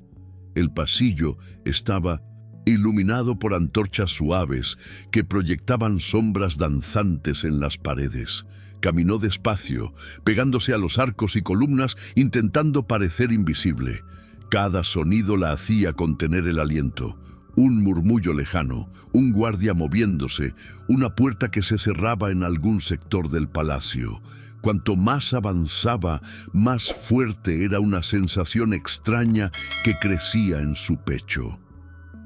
El pasillo estaba iluminado por antorchas suaves que proyectaban sombras danzantes en las paredes. Caminó despacio, pegándose a los arcos y columnas, intentando parecer invisible. Cada sonido la hacía contener el aliento. Un murmullo lejano, un guardia moviéndose, una puerta que se cerraba en algún sector del palacio. Cuanto más avanzaba, más fuerte era una sensación extraña que crecía en su pecho.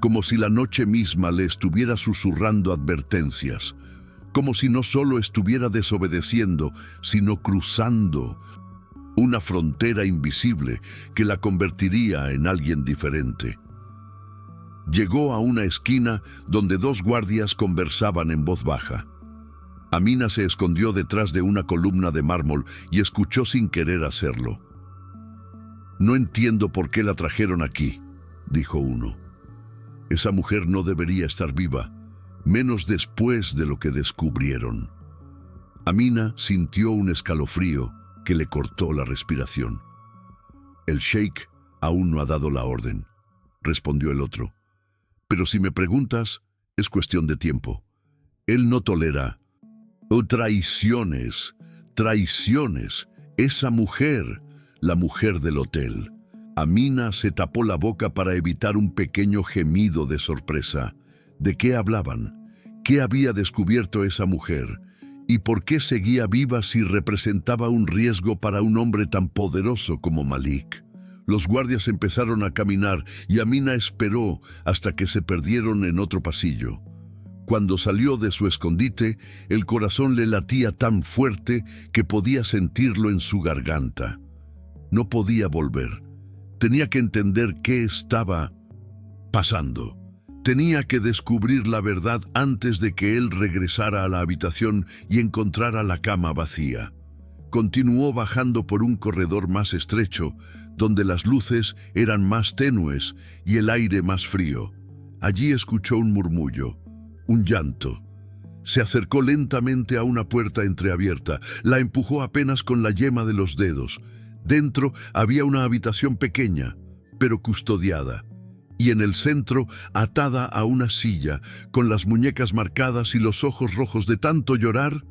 Como si la noche misma le estuviera susurrando advertencias. Como si no solo estuviera desobedeciendo, sino cruzando una frontera invisible que la convertiría en alguien diferente. Llegó a una esquina donde dos guardias conversaban en voz baja. Amina se escondió detrás de una columna de mármol y escuchó sin querer hacerlo. «No entiendo por qué la trajeron aquí», dijo uno. «Esa mujer no debería estar viva, menos después de lo que descubrieron». Amina sintió un escalofrío que le cortó la respiración. «El sheik aún no ha dado la orden», respondió el otro. «Pero si me preguntas, es cuestión de tiempo. Él no tolera traiciones, traiciones. Esa mujer, la mujer del hotel». Amina se tapó la boca para evitar un pequeño gemido de sorpresa. ¿De qué hablaban? ¿Qué había descubierto esa mujer? ¿Y por qué seguía viva si representaba un riesgo para un hombre tan poderoso como Malik? Los guardias empezaron a caminar y Amina esperó hasta que se perdieron en otro pasillo. Cuando salió de su escondite, el corazón le latía tan fuerte que podía sentirlo en su garganta. No podía volver. Tenía que entender qué estaba pasando. Tenía que descubrir la verdad antes de que él regresara a la habitación y encontrara la cama vacía. Continuó bajando por un corredor más estrecho, donde las luces eran más tenues y el aire más frío. Allí escuchó un murmullo, un llanto. Se acercó lentamente a una puerta entreabierta, la empujó apenas con la yema de los dedos. Dentro había una habitación pequeña, pero custodiada, y en el centro, atada a una silla, con las muñecas marcadas y los ojos rojos de tanto llorar,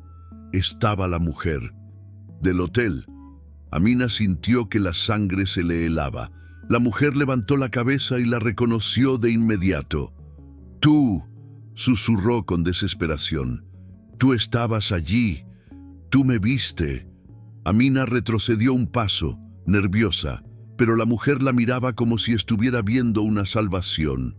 estaba la mujer. Del hotel, Amina sintió que la sangre se le helaba. La mujer levantó la cabeza y la reconoció de inmediato. «Tú», susurró con desesperación, «tú estabas allí, tú me viste». Amina retrocedió un paso, nerviosa, pero la mujer la miraba como si estuviera viendo una salvación.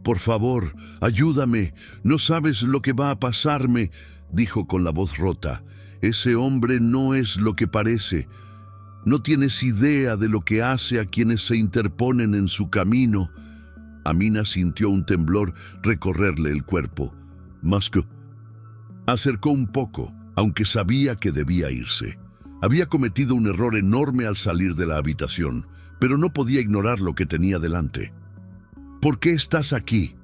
«Por favor, ayúdame, no sabes lo que va a pasarme», dijo con la voz rota. «Ese hombre no es lo que parece. No tienes idea de lo que hace a quienes se interponen en su camino». Amina sintió un temblor recorrerle el cuerpo. Masco acercó un poco, aunque sabía que debía irse. Había cometido un error enorme al salir de la habitación, pero no podía ignorar lo que tenía delante. «¿Por qué estás aquí?»,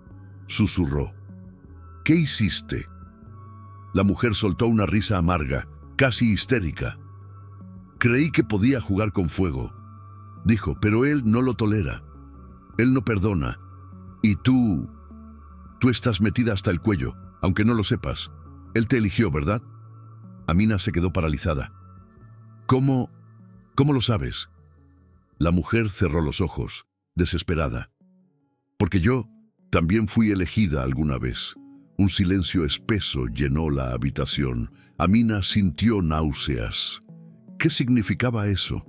susurró. «¿Qué hiciste?». La mujer soltó una risa amarga, casi histérica. «Creí que podía jugar con fuego», dijo, «pero él no lo tolera. Él no perdona. Y tú estás metida hasta el cuello, aunque no lo sepas. Él te eligió, ¿verdad?». Amina se quedó paralizada. ¿Cómo lo sabes?». La mujer cerró los ojos, desesperada. «Porque yo también fui elegida alguna vez». Un silencio espeso llenó la habitación. Amina sintió náuseas. ¿Qué significaba eso?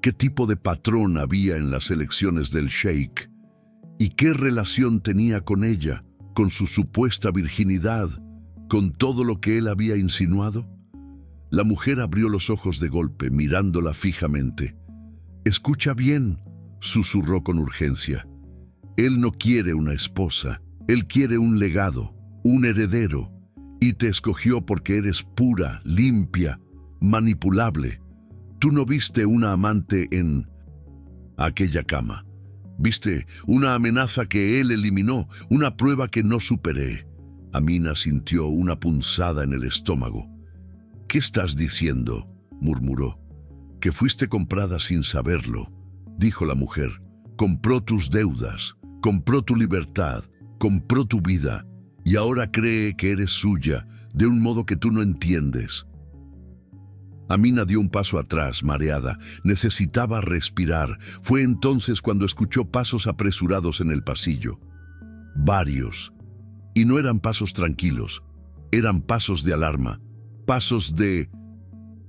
¿Qué tipo de patrón había en las elecciones del sheik? ¿Y qué relación tenía con ella, con su supuesta virginidad, con todo lo que él había insinuado? La mujer abrió los ojos de golpe, mirándola fijamente. «Escucha bien», susurró con urgencia. «Él no quiere una esposa, él quiere un legado, un heredero, y te escogió porque eres pura, limpia, manipulable. Tú no viste una amante en aquella cama. Viste una amenaza que él eliminó, una prueba que no superé». Amina sintió una punzada en el estómago. «¿Qué estás diciendo?», murmuró. «Que fuiste comprada sin saberlo», dijo la mujer. «Compró tus deudas, compró tu libertad, compró tu vida y ahora cree que eres suya de un modo que tú no entiendes. Amina dio un paso atrás, mareada. Necesitaba respirar. Fue entonces cuando escuchó pasos apresurados en el pasillo. Varios. Y no eran pasos tranquilos. Eran pasos de alarma. Pasos de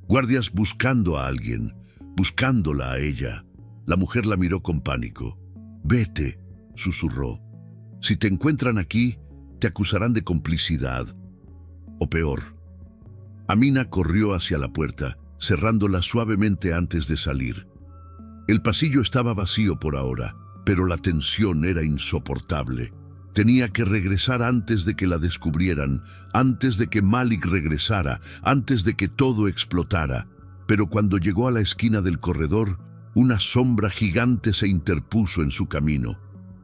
guardias buscando a alguien, buscándola a ella. La mujer la miró con pánico. «Vete», susurró. «Si te encuentran aquí, te acusarán de complicidad. O peor». Amina corrió hacia la puerta, cerrándola suavemente antes de salir. El pasillo estaba vacío por ahora, pero la tensión era insoportable. Tenía que regresar antes de que la descubrieran, antes de que Malik regresara, antes de que todo explotara. Pero cuando llegó a la esquina del corredor, una sombra gigante se interpuso en su camino.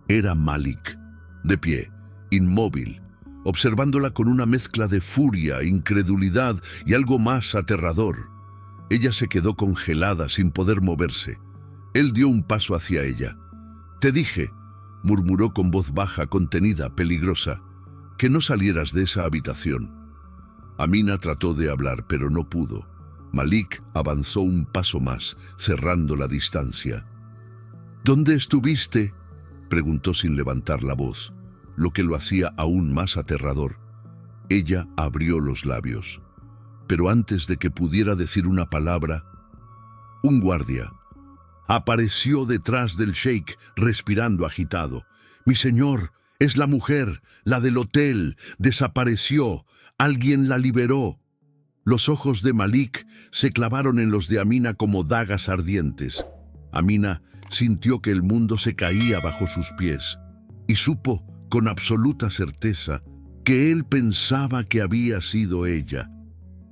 Era Malik, de pie, inmóvil, observándola con una mezcla de furia, incredulidad y algo más aterrador. Ella se quedó congelada sin poder moverse. Él dio un paso hacia ella. «Te dije», murmuró con voz baja, contenida, peligrosa, «que no salieras de esa habitación». Amina trató de hablar, pero no pudo. Malik avanzó un paso más, cerrando la distancia. «¿Dónde estuviste?», preguntó sin levantar la voz, lo que lo hacía aún más aterrador. Ella abrió los labios, pero antes de que pudiera decir una palabra, un guardia apareció detrás del sheik, respirando agitado. «Mi señor, es la mujer, la del hotel, desapareció, alguien la liberó». Los ojos de Malik se clavaron en los de Amina como dagas ardientes. Amina sintió que el mundo se caía bajo sus pies y supo con absoluta certeza que él pensaba que había sido ella.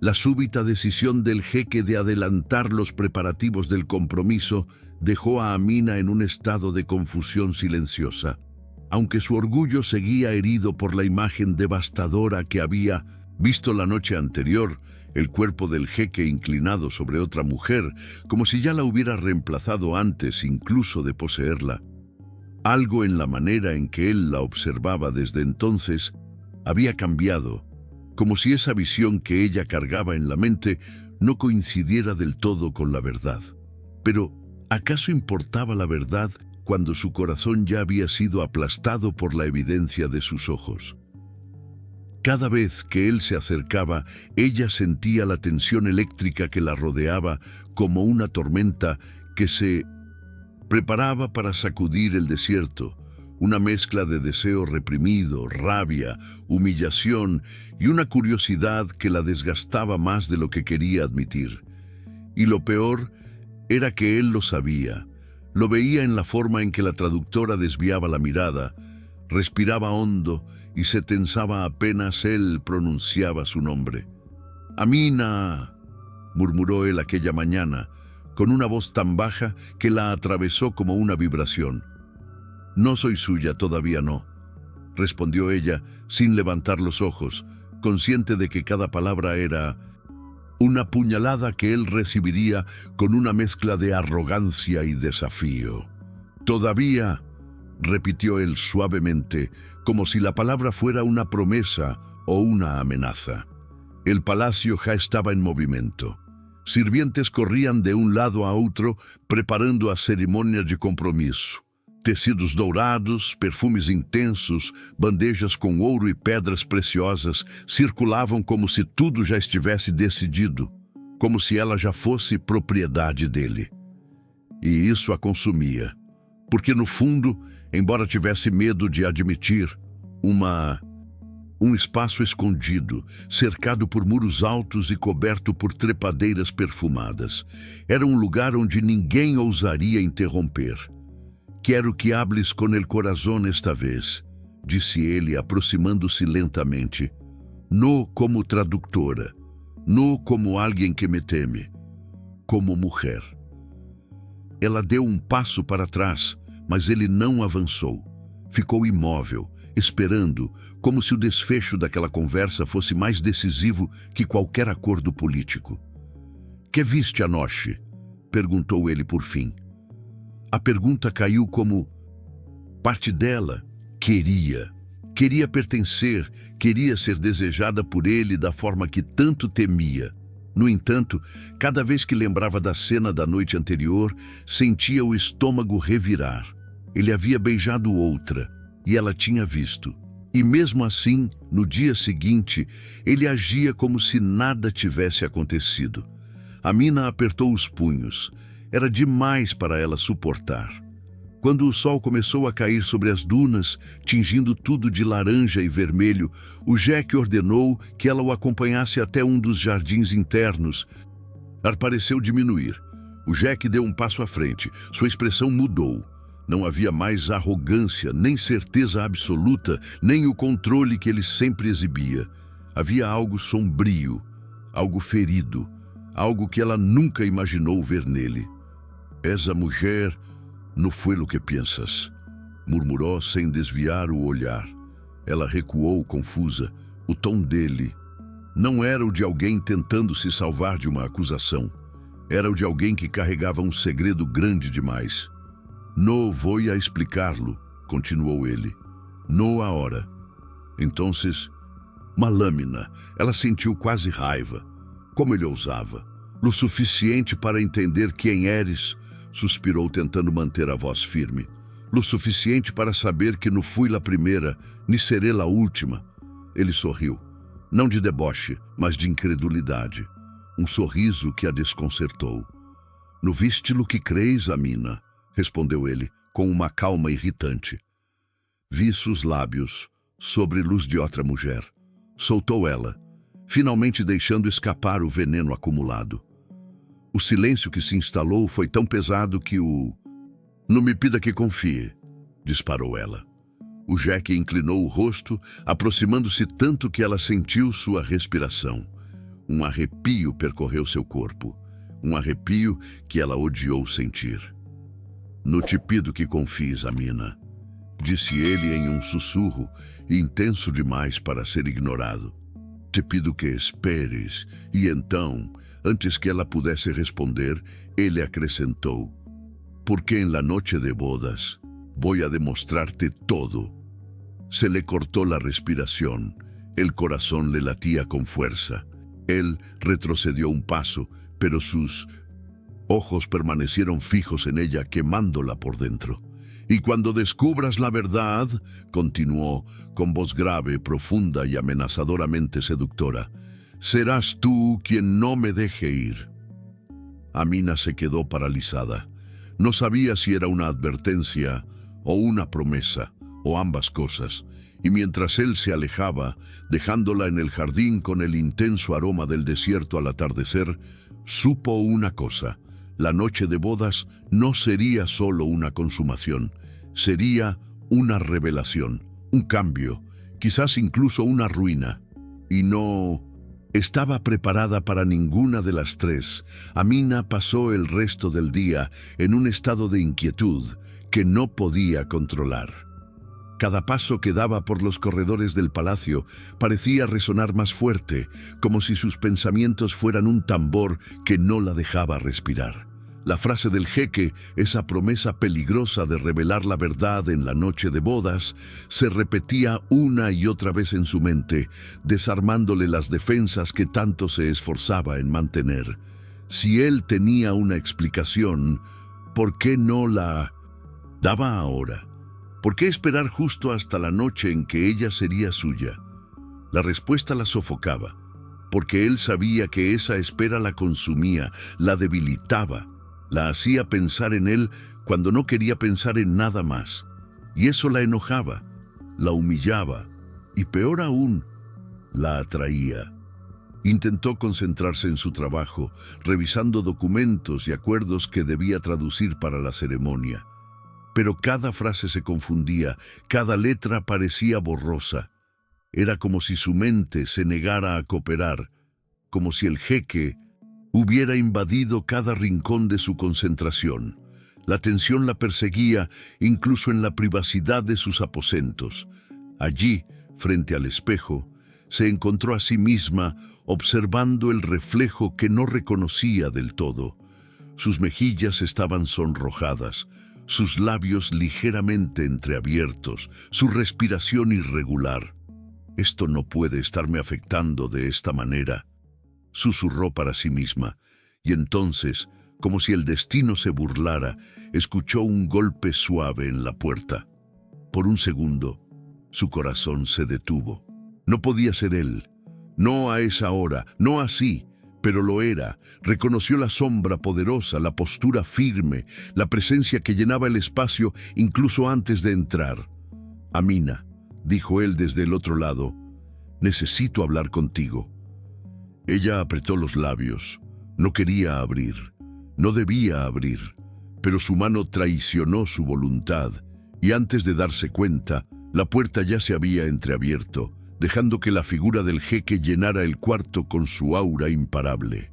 La súbita decisión del jeque de adelantar los preparativos del compromiso dejó a Amina en un estado de confusión silenciosa. Aunque su orgullo seguía herido por la imagen devastadora que había visto la noche anterior, el cuerpo del jeque inclinado sobre otra mujer, como si ya la hubiera reemplazado antes incluso de poseerla. Algo en la manera en que él la observaba desde entonces había cambiado, como si esa visión que ella cargaba en la mente no coincidiera del todo con la verdad. Pero, ¿acaso importaba la verdad cuando su corazón ya había sido aplastado por la evidencia de sus ojos? Cada vez que él se acercaba, ella sentía la tensión eléctrica que la rodeaba como una tormenta que se preparaba para sacudir el desierto, una mezcla de deseo reprimido, rabia, humillación y una curiosidad que la desgastaba más de lo que quería admitir. Y lo peor era que él lo sabía, lo veía en la forma en que la traductora desviaba la mirada, respiraba hondo y se tensaba apenas él pronunciaba su nombre. «Amina», murmuró él aquella mañana, con una voz tan baja que la atravesó como una vibración. «No soy suya, todavía no», respondió ella sin levantar los ojos, consciente de que cada palabra era una puñalada que él recibiría con una mezcla de arrogancia y desafío. «Todavía», repitió él suavemente, como si la palabra fuera una promesa o una amenaza. El palacio ya estaba en movimiento. Sirvientes corrían de un lado a otro, preparando a cerimônia de compromisso. Tecidos dourados, perfumes intensos, bandejas com ouro e pedras preciosas circulavam como se tudo já estivesse decidido, como se ela já fosse propriedade dele. E isso a consumia, porque no fundo, embora tivesse medo de admitir, um espaço escondido, cercado por muros altos e coberto por trepadeiras perfumadas. Era um lugar onde ninguém ousaria interromper. «Quero que hables con el corazón esta vez», disse ele, aproximando-se lentamente. «No como tradutora, no como alguém que me teme, como mulher». Ela deu um passo para trás, mas ele não avançou. Ficou imóvel, esperando, como se o desfecho daquela conversa fosse mais decisivo que qualquer acordo político. «Que viste anoche?», perguntou ele por fim. A pergunta caiu como parte dela queria Queria pertencer, queria ser desejada por ele da forma que tanto temia. No entanto, cada vez que lembrava da cena da noite anterior, sentia o estômago revirar. Ele havia beijado outra, e ela tinha visto. E mesmo assim, no dia seguinte, ele agia como se nada tivesse acontecido. Amina apertou os punhos. Era demais para ela suportar. Quando o sol começou a cair sobre as dunas, tingindo tudo de laranja e vermelho, o Jack ordenou que ela o acompanhasse até um dos jardins internos. Ar pareceu diminuir. O Jack deu um passo à frente. Sua expressão mudou. Não havia mais arrogância, nem certeza absoluta, nem o controle que ele sempre exibia. Havia algo sombrio, algo ferido, algo que ela nunca imaginou ver nele. "És a mulher... não foi o que pensas", murmurou sem desviar o olhar. Ela recuou confusa. O tom dele não era o de alguém tentando se salvar de uma acusação. Era o de alguém que carregava um segredo grande demais. "No voy a explicar-lo", continuou ele. "No ahora". Entonces, uma lâmina. Ela sentiu quase raiva. Como ele ousava? "Lo suficiente para entender quem eres", suspirou tentando manter a voz firme. "Lo suficiente para saber que não fui a primeira, ni seré a última". Ele sorriu, não de deboche, mas de incredulidade. Um sorriso que a desconcertou. "No viste lo que creis, Amina", respondeu ele, com uma calma irritante. "Vi seus lábios sobre luz de outra mulher", soltou ela, finalmente deixando escapar o veneno acumulado. O silêncio que se instalou foi tão pesado que "Não me pida que confie", disparou ela. O Jack inclinou o rosto, aproximando-se tanto que ela sentiu sua respiração. Um arrepio percorreu seu corpo, um arrepio que ela odiou sentir. "Não te pido que confies, Amina", disse ele em um sussurro, intenso demais para ser ignorado. "Te pido que esperes", e então, antes que ela pudesse responder, ele acrescentou: "Porque en la noche de bodas voy a demostrarte todo". Se le cortó la respiración, el corazón le latía con fuerza. Él retrocedió un paso, pero sus ojos permanecieron fijos en ella, quemándola por dentro. "Y cuando descubras la verdad", continuó, con voz grave, profunda y amenazadoramente seductora, "serás tú quien no me deje ir". Amina se quedó paralizada. No sabía si era una advertencia o una promesa, o ambas cosas, y mientras él se alejaba, dejándola en el jardín con el intenso aroma del desierto al atardecer, supo una cosa: la noche de bodas no sería solo una consumación, sería una revelación, un cambio, quizás incluso una ruina. Y no estaba preparada para ninguna de las tres. Amina pasó el resto del día en un estado de inquietud que no podía controlar. Cada paso que daba por los corredores del palacio parecía resonar más fuerte, como si sus pensamientos fueran un tambor que no la dejaba respirar. La frase del jeque, esa promesa peligrosa de revelar la verdad en la noche de bodas, se repetía una y otra vez en su mente, desarmándole las defensas que tanto se esforzaba en mantener. Si él tenía una explicación, ¿por qué no la daba ahora? ¿Por qué esperar justo hasta la noche en que ella sería suya? La respuesta la sofocaba, porque él sabía que esa espera la consumía, la debilitaba, la hacía pensar en él cuando no quería pensar en nada más. Y eso la enojaba, la humillaba y, peor aún, la atraía. Intentó concentrarse en su trabajo, revisando documentos y acuerdos que debía traducir para la ceremonia. Pero cada frase se confundía, cada letra parecía borrosa. Era como si su mente se negara a cooperar, como si el jeque hubiera invadido cada rincón de su concentración. La tensión la perseguía incluso en la privacidad de sus aposentos. Allí, frente al espejo, se encontró a sí misma observando el reflejo que no reconocía del todo. Sus mejillas estaban sonrojadas, sus labios ligeramente entreabiertos, su respiración irregular. «Esto no puede estarme afectando de esta manera», susurró para sí misma, y entonces, como si el destino se burlara, escuchó un golpe suave en la puerta. Por un segundo, su corazón se detuvo. No podía ser él. No a esa hora, no así, pero lo era. Reconoció la sombra poderosa, la postura firme, la presencia que llenaba el espacio incluso antes de entrar. «Amina», dijo él desde el otro lado, «necesito hablar contigo». Ella apretó los labios. No quería abrir, no debía abrir, pero su mano traicionó su voluntad, y antes de darse cuenta, la puerta ya se había entreabierto, dejando que la figura del jeque llenara el cuarto con su aura imparable.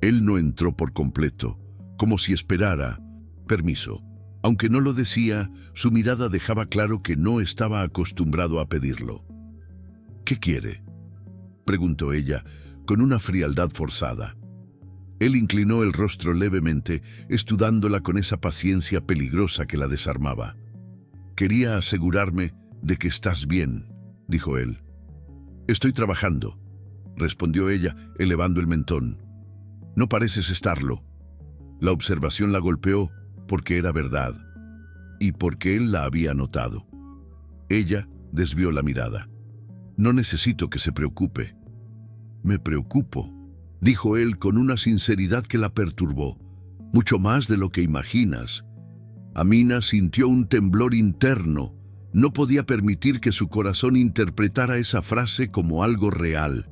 Él no entró por completo, como si esperara permiso. Aunque no lo decía, su mirada dejaba claro que no estaba acostumbrado a pedirlo. «¿Qué quiere?», preguntó ella, con una frialdad forzada. Él inclinó el rostro levemente, estudiándola con esa paciencia peligrosa que la desarmaba. «Quería asegurarme de que estás bien», dijo él. «Estoy trabajando», respondió ella, elevando el mentón. «No pareces estarlo». La observación la golpeó porque era verdad, y porque él la había notado. Ella desvió la mirada. «No necesito que se preocupe». «Me preocupo», dijo él con una sinceridad que la perturbó. «Mucho más de lo que imaginas». Amina sintió un temblor interno. No podía permitir que su corazón interpretara esa frase como algo real.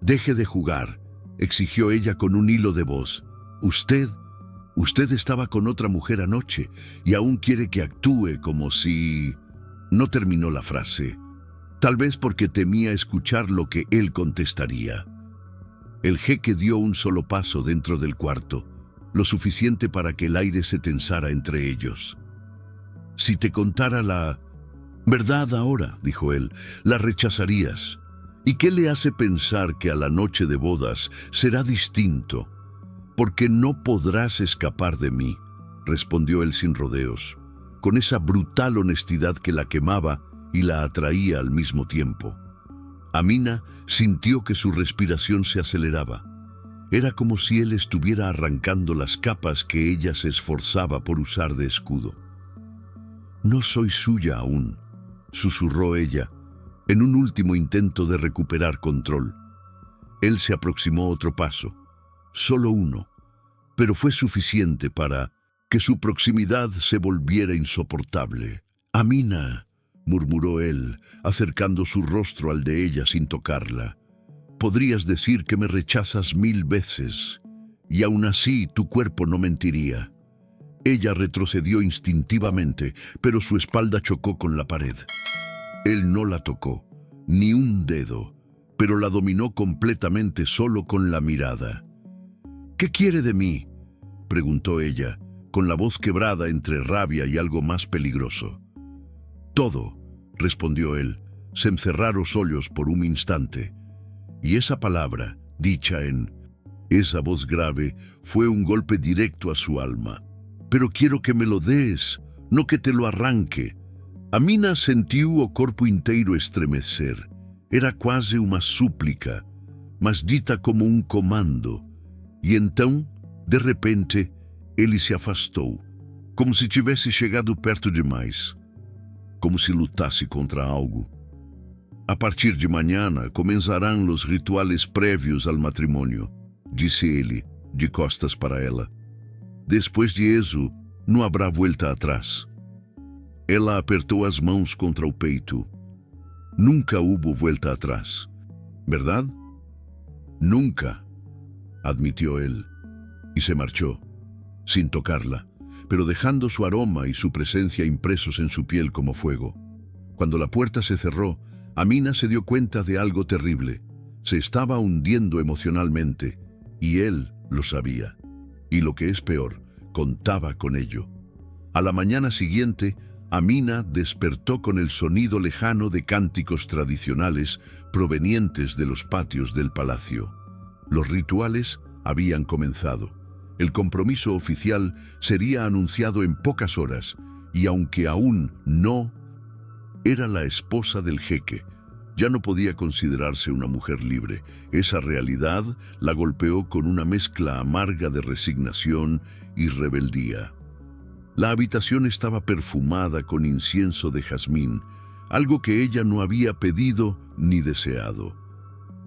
«Deje de jugar», exigió ella con un hilo de voz. Usted estaba con otra mujer anoche y aún quiere que actúe como si...». No terminó la frase, tal vez porque temía escuchar lo que él contestaría. El jeque dio un solo paso dentro del cuarto, lo suficiente para que el aire se tensara entre ellos. «Si te contara la verdad ahora», dijo él, «la rechazarías. ¿Y qué le hace pensar que a la noche de bodas será distinto?» «Porque no podrás escapar de mí», respondió él sin rodeos, con esa brutal honestidad que la quemaba y la atraía al mismo tiempo. Amina sintió que su respiración se aceleraba. Era como si él estuviera arrancando las capas que ella se esforzaba por usar de escudo. «No soy suya aún», susurró ella, en un último intento de recuperar control. Él se aproximó otro paso, solo uno, pero fue suficiente para que su proximidad se volviera insoportable. «Amina», murmuró él, acercando su rostro al de ella sin tocarla. «Podrías decir que me rechazas 1000 veces, y aún así tu cuerpo no mentiría». Ella retrocedió instintivamente, pero su espalda chocó con la pared. Él no la tocó, ni un dedo, pero la dominó completamente solo con la mirada. «¿Qué quiere de mí?», preguntó ella, con la voz quebrada entre rabia y algo más peligroso. «Todo», respondió él. Se encerraron los ojos por un instante. Y esa palabra, dicha en esa voz grave, fue un golpe directo a su alma. «Pero quiero que me lo des, no que te lo arranque». Amina sentiu o corpo inteiro estremecer. Era quase uma súplica, mas dita como um comando. E então, de repente, ele se afastou, como se tivesse chegado perto demais, como se lutasse contra algo. «A partir de mañana comenzarán los rituales prévios al matrimonio», disse ele, de costas para ela. «Después de eso, não habrá vuelta atrás». Ela apertou as mãos contra o peito. «Nunca hubo vuelta atrás, ¿verdad?» «Nunca», admitió él, y se marchó, sin tocarla, pero dejando su aroma y su presencia impresos en su piel como fuego. Cuando la puerta se cerró, Amina se dio cuenta de algo terrible. Se estaba hundiendo emocionalmente, y él lo sabía. Y lo que es peor, contaba con ello. A la mañana siguiente, Amina despertó con el sonido lejano de cánticos tradicionales provenientes de los patios del palacio. Los rituales habían comenzado. El compromiso oficial sería anunciado en pocas horas, y aunque aún no era la esposa del jeque, ya no podía considerarse una mujer libre. Esa realidad la golpeó con una mezcla amarga de resignación y rebeldía. La habitación estaba perfumada con incienso de jazmín, algo que ella no había pedido ni deseado.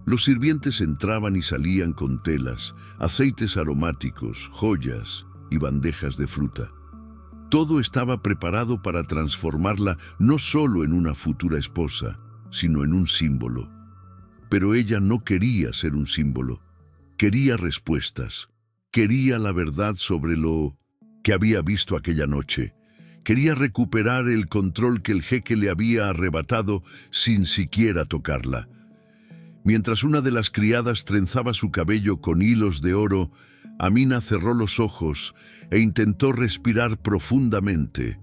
Los sirvientes entraban y salían con telas, aceites aromáticos, joyas y bandejas de fruta. Todo estaba preparado para transformarla no solo en una futura esposa, sino en un símbolo. Pero ella no quería ser un símbolo. Quería respuestas. Quería la verdad sobre lo que había visto aquella noche. Quería recuperar el control que el jeque le había arrebatado sin siquiera tocarla. Mientras una de las criadas trenzaba su cabello con hilos de oro, Amina cerró los ojos e intentó respirar profundamente,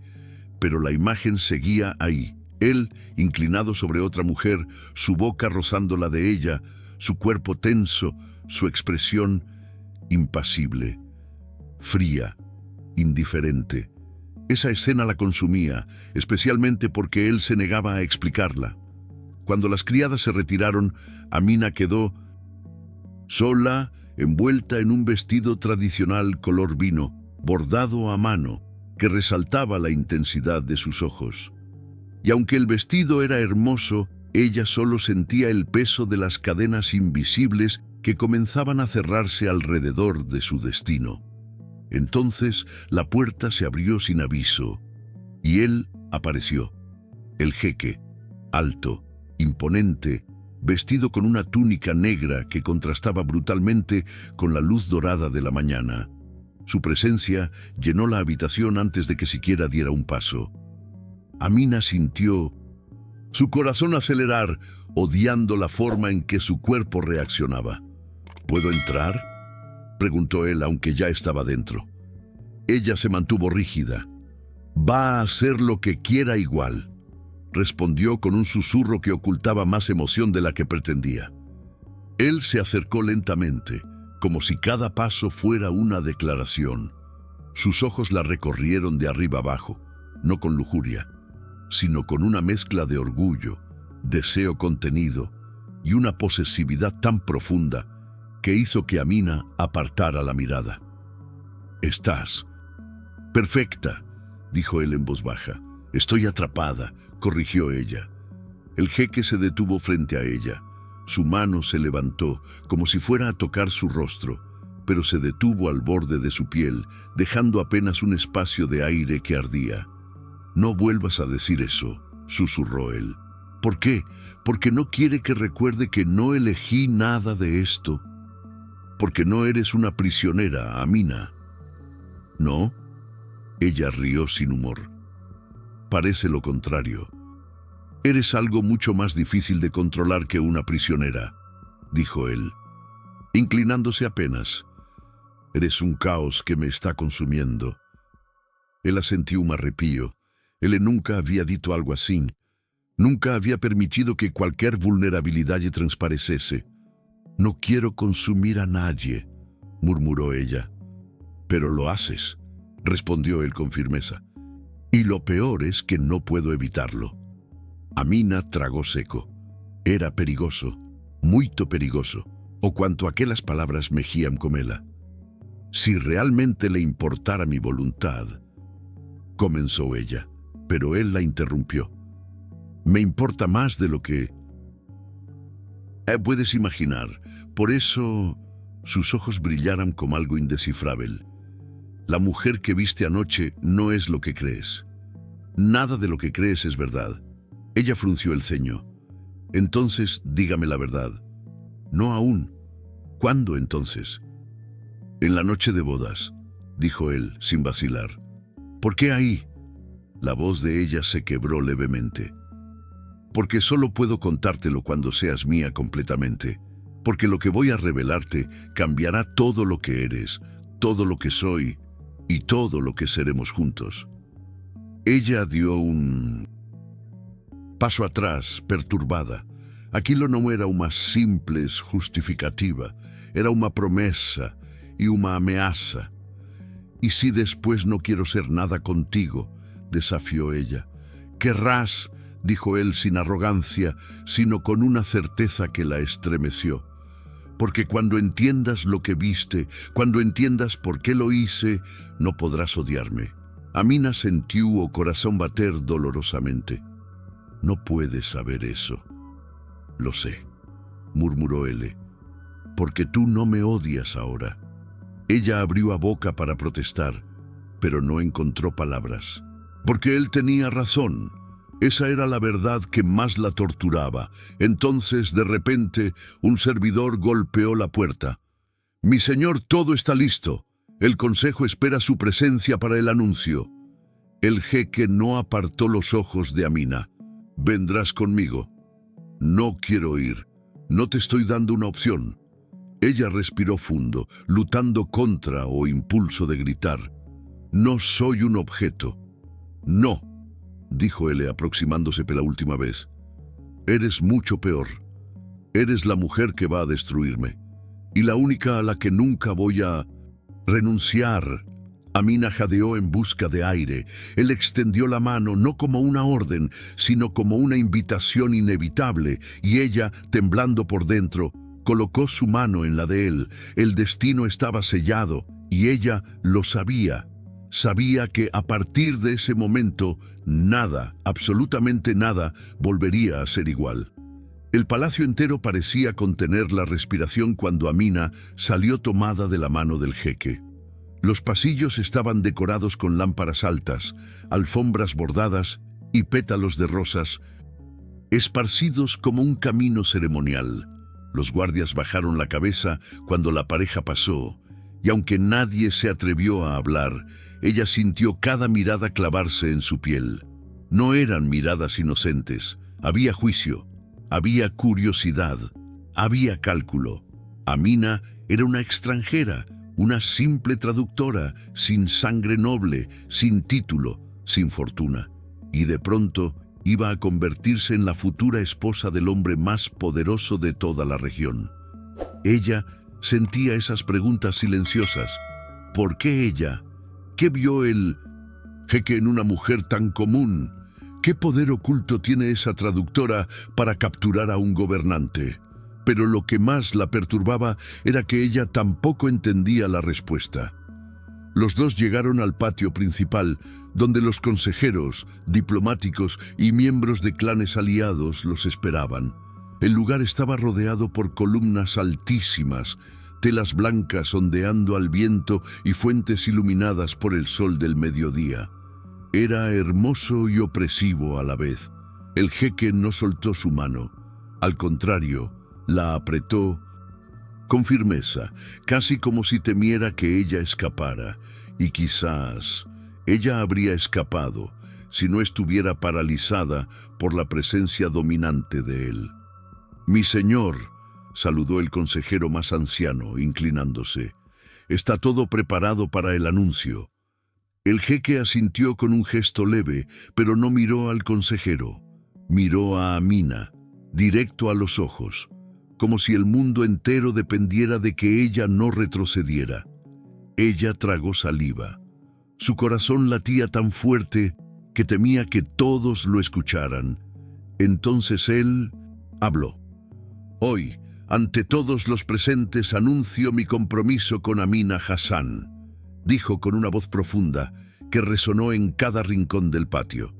pero la imagen seguía ahí. Él, inclinado sobre otra mujer, su boca rozando la de ella, su cuerpo tenso, su expresión impasible, fría, indiferente. Esa escena la consumía, especialmente porque él se negaba a explicarla. Cuando las criadas se retiraron, Amina quedó sola, envuelta en un vestido tradicional color vino, bordado a mano, que resaltaba la intensidad de sus ojos. Y aunque el vestido era hermoso, ella solo sentía el peso de las cadenas invisibles que comenzaban a cerrarse alrededor de su destino. Entonces la puerta se abrió sin aviso, y él apareció. El jeque, alto, imponente, vestido con una túnica negra que contrastaba brutalmente con la luz dorada de la mañana. Su presencia llenó la habitación antes de que siquiera diera un paso. Amina sintió su corazón acelerar, odiando la forma en que su cuerpo reaccionaba. ¿Puedo entrar?, preguntó él, aunque ya estaba dentro. Ella se mantuvo rígida. «Va a hacer lo que quiera igual», respondió con un susurro que ocultaba más emoción de la que pretendía. Él se acercó lentamente, como si cada paso fuera una declaración. Sus ojos la recorrieron de arriba abajo, no con lujuria, sino con una mezcla de orgullo, deseo contenido y una posesividad tan profunda que hizo que Amina apartara la mirada. «Estás perfecta», dijo él en voz baja. «Estoy atrapada», corrigió ella. El jeque se detuvo frente a ella. Su mano se levantó, como si fuera a tocar su rostro, pero se detuvo al borde de su piel, dejando apenas un espacio de aire que ardía. «No vuelvas a decir eso», susurró él. «¿Por qué? Porque no quiere que recuerde que no elegí nada de esto. Porque no eres una prisionera, Amina». «¿No?». Ella rió sin humor. «Parece lo contrario. Eres algo mucho más difícil de controlar que una prisionera», dijo él, inclinándose apenas. «Eres un caos que me está consumiendo». Él sintió un arrepío. Él nunca había dicho algo así. Nunca había permitido que cualquier vulnerabilidad le transpareciese. «No quiero consumir a nadie», murmuró ella. «Pero lo haces», respondió él con firmeza. «Y lo peor es que no puedo evitarlo». Amina tragó seco. Era perigoso, muito perigoso, o cuanto aquellas palabras mexían comela. «Si realmente le importara mi voluntad», comenzó ella, pero él la interrumpió. «Me importa más de lo que puedes imaginar». Por eso sus ojos brillaran como algo indescifrable. «La mujer que viste anoche no es lo que crees. Nada de lo que crees es verdad». Ella frunció el ceño. «Entonces, dígame la verdad». «No aún». «¿Cuándo entonces?» «En la noche de bodas», dijo él, sin vacilar. «¿Por qué ahí?». La voz de ella se quebró levemente. «Porque solo puedo contártelo cuando seas mía completamente. Porque lo que voy a revelarte cambiará todo lo que eres, todo lo que soy y todo lo que seremos juntos». Ella dio un paso atrás, perturbada. Aquilo não era uma simples justificativa, era uma promessa e uma ameaça. ¿Y si después no quiero ser nada contigo?, desafió ella. «Querrás», dijo él sin arrogancia, sino con una certeza que la estremeció. «Porque cuando entiendas lo que viste, cuando entiendas por qué lo hice, no podrás odiarme». Amina sentiu o corazón bater dolorosamente. «No puedes saber eso». «Lo sé», murmuró él, «porque tú no me odias ahora». Ella abrió la boca para protestar, pero no encontró palabras. Porque él tenía razón. Esa era la verdad que más la torturaba. Entonces, de repente, un servidor golpeó la puerta. «Mi señor, todo está listo. El consejo espera su presencia para el anuncio». El jeque no apartó los ojos de Amina. «Vendrás conmigo». «No quiero ir. No te estoy dando una opción». Ella respiró fundo, lutando contra o impulso de gritar. «No soy un objeto». «No», dijo él aproximándose por la última vez. «Eres mucho peor. Eres la mujer que va a destruirme. Y la única a la que nunca voy a renunciar». Amina jadeó en busca de aire. Él extendió la mano no como una orden, sino como una invitación inevitable, y ella, temblando por dentro, colocó su mano en la de él. El destino estaba sellado, y ella lo sabía. Sabía que a partir de ese momento, nada, absolutamente nada, volvería a ser igual. El palacio entero parecía contener la respiración cuando Amina salió tomada de la mano del jeque. Los pasillos estaban decorados con lámparas altas, alfombras bordadas y pétalos de rosas, esparcidos como un camino ceremonial. Los guardias bajaron la cabeza cuando la pareja pasó, y aunque nadie se atrevió a hablar, ella sintió cada mirada clavarse en su piel. No eran miradas inocentes, había juicio, había curiosidad, había cálculo. Amina era una extranjera, una simple traductora, sin sangre noble, sin título, sin fortuna. Y de pronto iba a convertirse en la futura esposa del hombre más poderoso de toda la región. Ella sentía esas preguntas silenciosas. ¿Por qué ella? ¿Qué vio el jeque en una mujer tan común? ¿Qué poder oculto tiene esa traductora para capturar a un gobernante? Pero lo que más la perturbaba era que ella tampoco entendía la respuesta. Los dos llegaron al patio principal, donde los consejeros, diplomáticos y miembros de clanes aliados los esperaban. El lugar estaba rodeado por columnas altísimas, telas blancas ondeando al viento y fuentes iluminadas por el sol del mediodía. Era hermoso y opresivo a la vez. El jeque no soltó su mano. Al contrario, la apretó con firmeza, casi como si temiera que ella escapara. Y quizás ella habría escapado si no estuviera paralizada por la presencia dominante de él. «Mi señor», saludó el consejero más anciano, inclinándose. «Está todo preparado para el anuncio». El jeque asintió con un gesto leve, pero no miró al consejero. Miró a Amina, directo a los ojos, como si el mundo entero dependiera de que ella no retrocediera. Ella tragó saliva. Su corazón latía tan fuerte que temía que todos lo escucharan. Entonces él habló. «Hoy, ante todos los presentes, anuncio mi compromiso con Amina Hassan», dijo con una voz profunda que resonó en cada rincón del patio.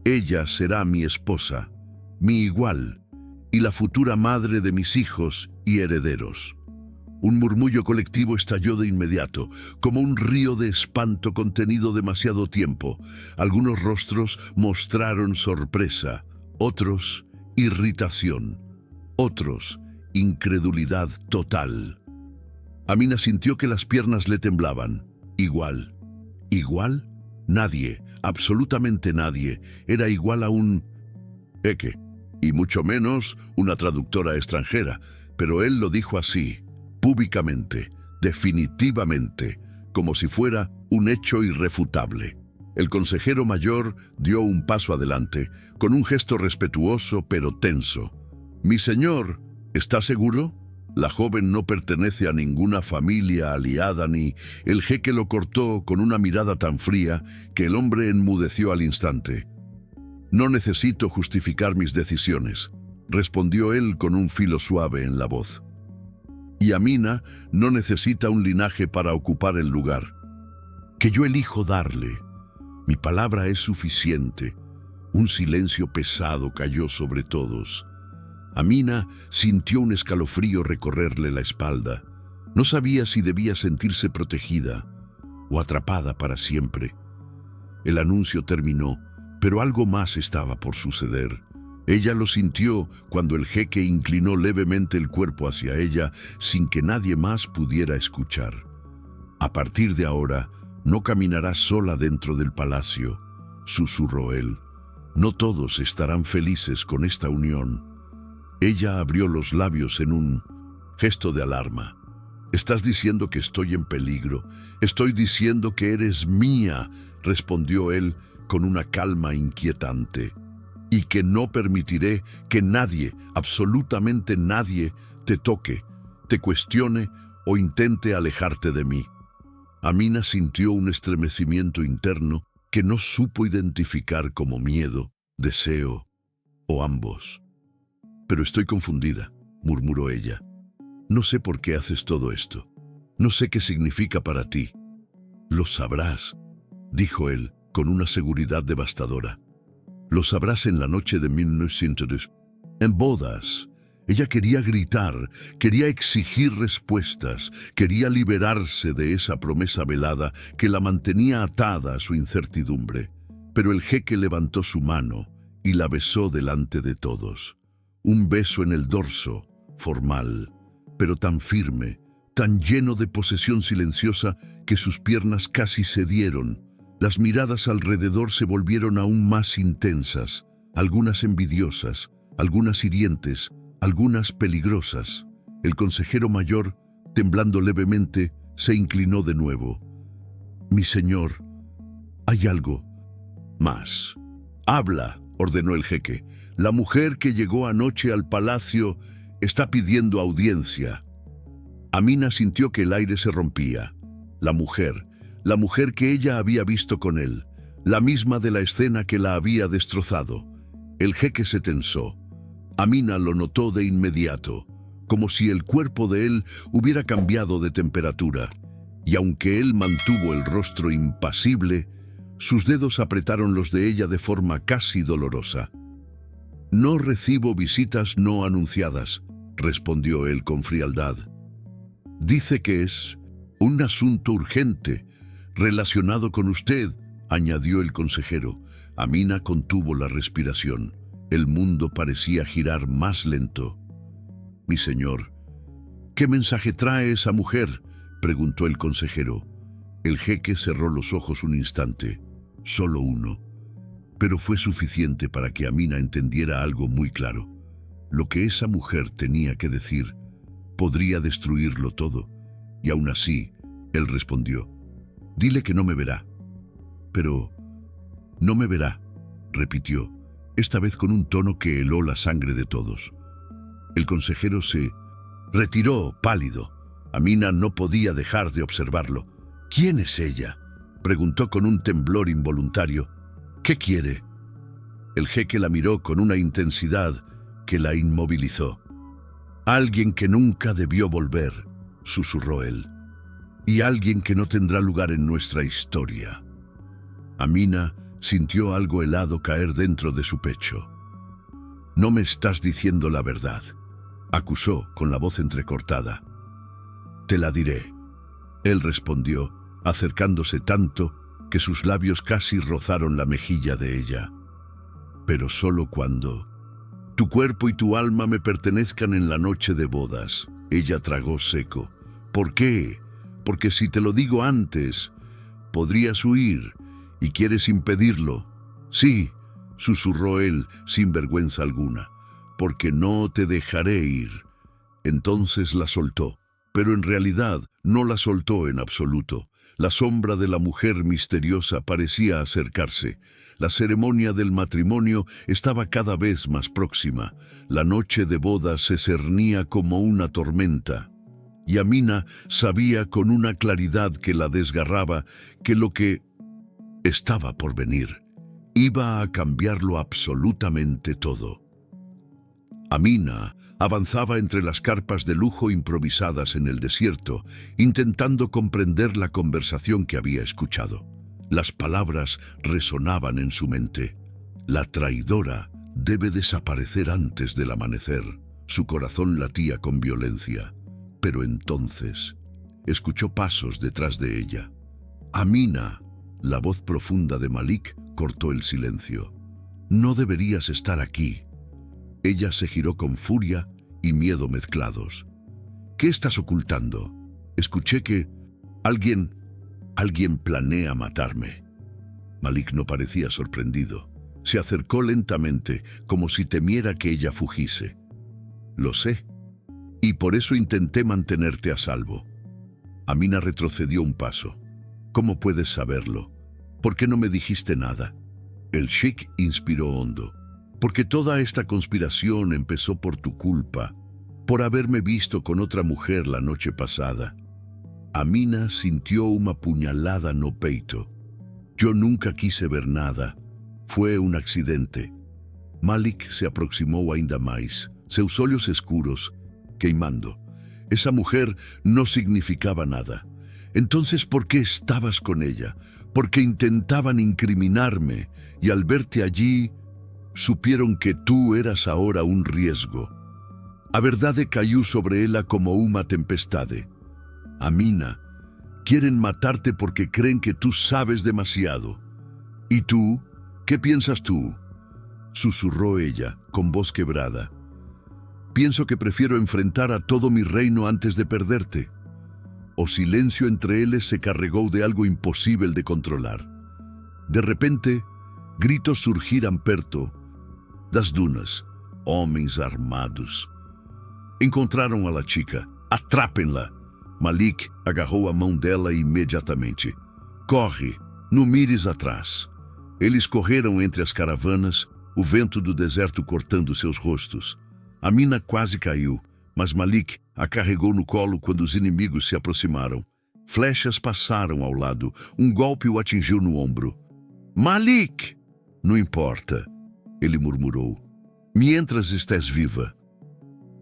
«Ella será mi esposa, mi igual, y la futura madre de mis hijos y herederos». Un murmullo colectivo estalló de inmediato, como un río de espanto contenido demasiado tiempo. Algunos rostros mostraron sorpresa, otros irritación, otros incredulidad total. Amina sintió que las piernas le temblaban. ¿Igual? ¿Igual? Nadie, absolutamente nadie, era igual a un jeque, y mucho menos una traductora extranjera, pero él lo dijo así, públicamente, definitivamente, como si fuera un hecho irrefutable. El consejero mayor dio un paso adelante, con un gesto respetuoso pero tenso. «Mi señor, ¿está seguro?», La joven no pertenece a ninguna familia aliada ni... El jeque lo cortó con una mirada tan fría que el hombre enmudeció al instante. No necesito justificar mis decisiones, respondió él con un filo suave en la voz. Y Amina no necesita un linaje para ocupar el lugar que yo elijo darle. Mi palabra es suficiente. Un silencio pesado cayó sobre todos. Amina sintió un escalofrío recorrerle la espalda. No sabía si debía sentirse protegida o atrapada para siempre. El anuncio terminó, pero algo más estaba por suceder. Ella lo sintió cuando el jeque inclinó levemente el cuerpo hacia ella sin que nadie más pudiera escuchar. A partir de ahora, no caminarás sola dentro del palacio, susurró él. No todos estarán felices con esta unión. Ella abrió los labios en un gesto de alarma. «Estás diciendo que estoy en peligro. Estoy diciendo que eres mía», respondió él con una calma inquietante. «Y que no permitiré que nadie, absolutamente nadie, te toque, te cuestione o intente alejarte de mí». Amina sintió un estremecimiento interno que no supo identificar como miedo, deseo o ambos. «Pero estoy confundida», murmuró ella. «No sé por qué haces todo esto. No sé qué significa para ti». «Lo sabrás», dijo él con una seguridad devastadora. «Lo sabrás en la noche de 1900, en bodas». Ella quería gritar, quería exigir respuestas, quería liberarse de esa promesa velada que la mantenía atada a su incertidumbre. Pero el jeque levantó su mano y la besó delante de todos. Un beso en el dorso, formal, pero tan firme, tan lleno de posesión silenciosa que sus piernas casi cedieron. Las miradas alrededor se volvieron aún más intensas, algunas envidiosas, algunas hirientes, algunas peligrosas. El consejero mayor, temblando levemente, se inclinó de nuevo. «Mi señor, hay algo más». «Habla», ordenó el jeque. «La mujer que llegó anoche al palacio está pidiendo audiencia». Amina sintió que el aire se rompía. La mujer que ella había visto con él, la misma de la escena que la había destrozado. El jeque se tensó. Amina lo notó de inmediato, como si el cuerpo de él hubiera cambiado de temperatura, y aunque él mantuvo el rostro impasible, sus dedos apretaron los de ella de forma casi dolorosa. «No recibo visitas no anunciadas», respondió él con frialdad. «Dice que es un asunto urgente, relacionado con usted», añadió el consejero. Amina contuvo la respiración. El mundo parecía girar más lento. «Mi señor, ¿qué mensaje trae esa mujer?», preguntó el consejero. El jeque cerró los ojos un instante, solo uno, pero fue suficiente para que Amina entendiera algo muy claro. Lo que esa mujer tenía que decir podría destruirlo todo, y aún así, él respondió: «Dile que no me verá». «Pero no me verá», repitió, esta vez con un tono que heló la sangre de todos. El consejero se retiró, pálido. Amina no podía dejar de observarlo. «¿Quién es ella?», preguntó con un temblor involuntario. «¿Qué quiere?». El jeque la miró con una intensidad que la inmovilizó. «Alguien que nunca debió volver», susurró él. «Y alguien que no tendrá lugar en nuestra historia». Amina sintió algo helado caer dentro de su pecho. «No me estás diciendo la verdad», acusó con la voz entrecortada. «Te la diré», él respondió, acercándose tanto que sus labios casi rozaron la mejilla de ella. «Pero solo cuando tu cuerpo y tu alma me pertenezcan en la noche de bodas». Ella tragó seco. «¿Por qué? Porque si te lo digo antes, podrías huir, y quieres impedirlo». «Sí», susurró él sin vergüenza alguna, «porque no te dejaré ir». Entonces la soltó, pero en realidad no la soltó en absoluto. La sombra de la mujer misteriosa parecía acercarse. La ceremonia del matrimonio estaba cada vez más próxima. La noche de boda se cernía como una tormenta. Y Amina sabía con una claridad que la desgarraba que lo que estaba por venir iba a cambiarlo absolutamente todo. Amina avanzaba entre las carpas de lujo improvisadas en el desierto, intentando comprender la conversación que había escuchado. Las palabras resonaban en su mente. La traidora debe desaparecer antes del amanecer. Su corazón latía con violencia. Pero entonces escuchó pasos detrás de ella. Amina, la voz profunda de Malik, cortó el silencio. No deberías estar aquí. Ella se giró con furia y miedo mezclados. ¿Qué estás ocultando? Escuché que alguien planea matarme. Malik no parecía sorprendido. Se acercó lentamente, como si temiera que ella fugiese. Lo sé, y por eso intenté mantenerte a salvo. Amina retrocedió un paso. ¿Cómo puedes saberlo? ¿Por qué no me dijiste nada? El sheik inspiró hondo. Porque toda esta conspiración empezó por tu culpa, por haberme visto con otra mujer la noche pasada. Amina sintió una puñalada no peito. Yo nunca quise ver nada. Fue un accidente. Malik se aproximó ainda mais, seus olhos escuros, queimando. Esa mujer no significaba nada. Entonces, ¿por qué estabas con ella? Porque intentaban incriminarme, y al verte allí, supieron que tú eras ahora un riesgo. A verdade cayó sobre ella como una tempestade. Amina, quieren matarte porque creen que tú sabes demasiado. ¿Y tú? ¿Qué piensas tú? Susurró ella, con voz quebrada. Pienso que prefiero enfrentar a todo mi reino antes de perderte. O silencio entre eles se carregou de algo impossível de controlar. De repente, gritos surgiram perto das dunas. Homens armados. Encontraram a la chica. Atrapem-la. Malik agarrou a mão dela imediatamente. Corre, não mires atrás. Eles correram entre as caravanas, o vento do deserto cortando seus rostos. Amina quase caiu, mas Malik a carregou no colo quando os inimigos se aproximaram. Flechas passaram ao lado. Um golpe o atingiu no ombro. Malik! Não importa, ele murmurou. Mientras estás viva.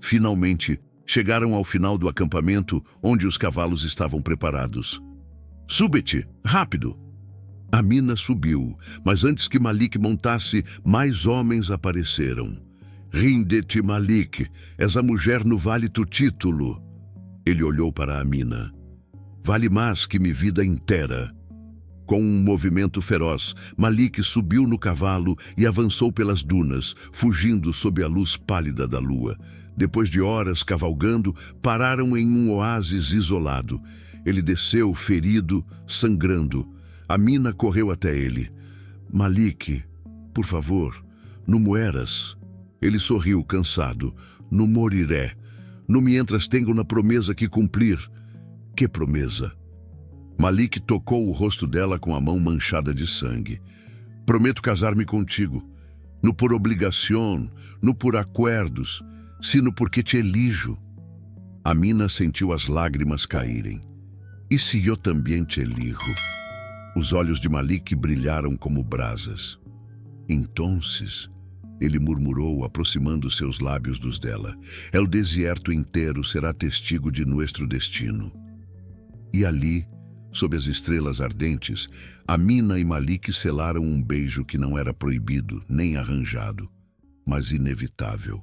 Finalmente, chegaram ao final do acampamento, onde os cavalos estavam preparados. Sube-te, rápido! Amina subiu, mas antes que Malik montasse, mais homens apareceram. Rinde-te, Malik, és a mulher no vale do título. Ele olhou para Amina. Vale mais que minha vida inteira. Com um movimento feroz, Malik subiu no cavalo e avançou pelas dunas, fugindo sob a luz pálida da lua. Depois de horas cavalgando, pararam em um oásis isolado. Ele desceu, ferido, sangrando. Amina correu até ele. Malik, por favor, não mueras. Ele sorriu, cansado. Não moriré. Não mientras tenho uma promessa que cumprir. Que promessa? Malik tocou o rosto dela com a mão manchada de sangue. Prometo casar-me contigo. No por obrigação, no por acordos, sino porque te elijo. Amina sentiu as lágrimas caírem. E se eu também te elijo? Os olhos de Malik brilharam como brasas. Entonces, ele murmurou, aproximando seus lábios dos dela. El deserto inteiro será testigo de nuestro destino. E ali, sob as estrelas ardentes, Amina e Malik selaram um beijo que não era proibido nem arranjado, mas inevitável.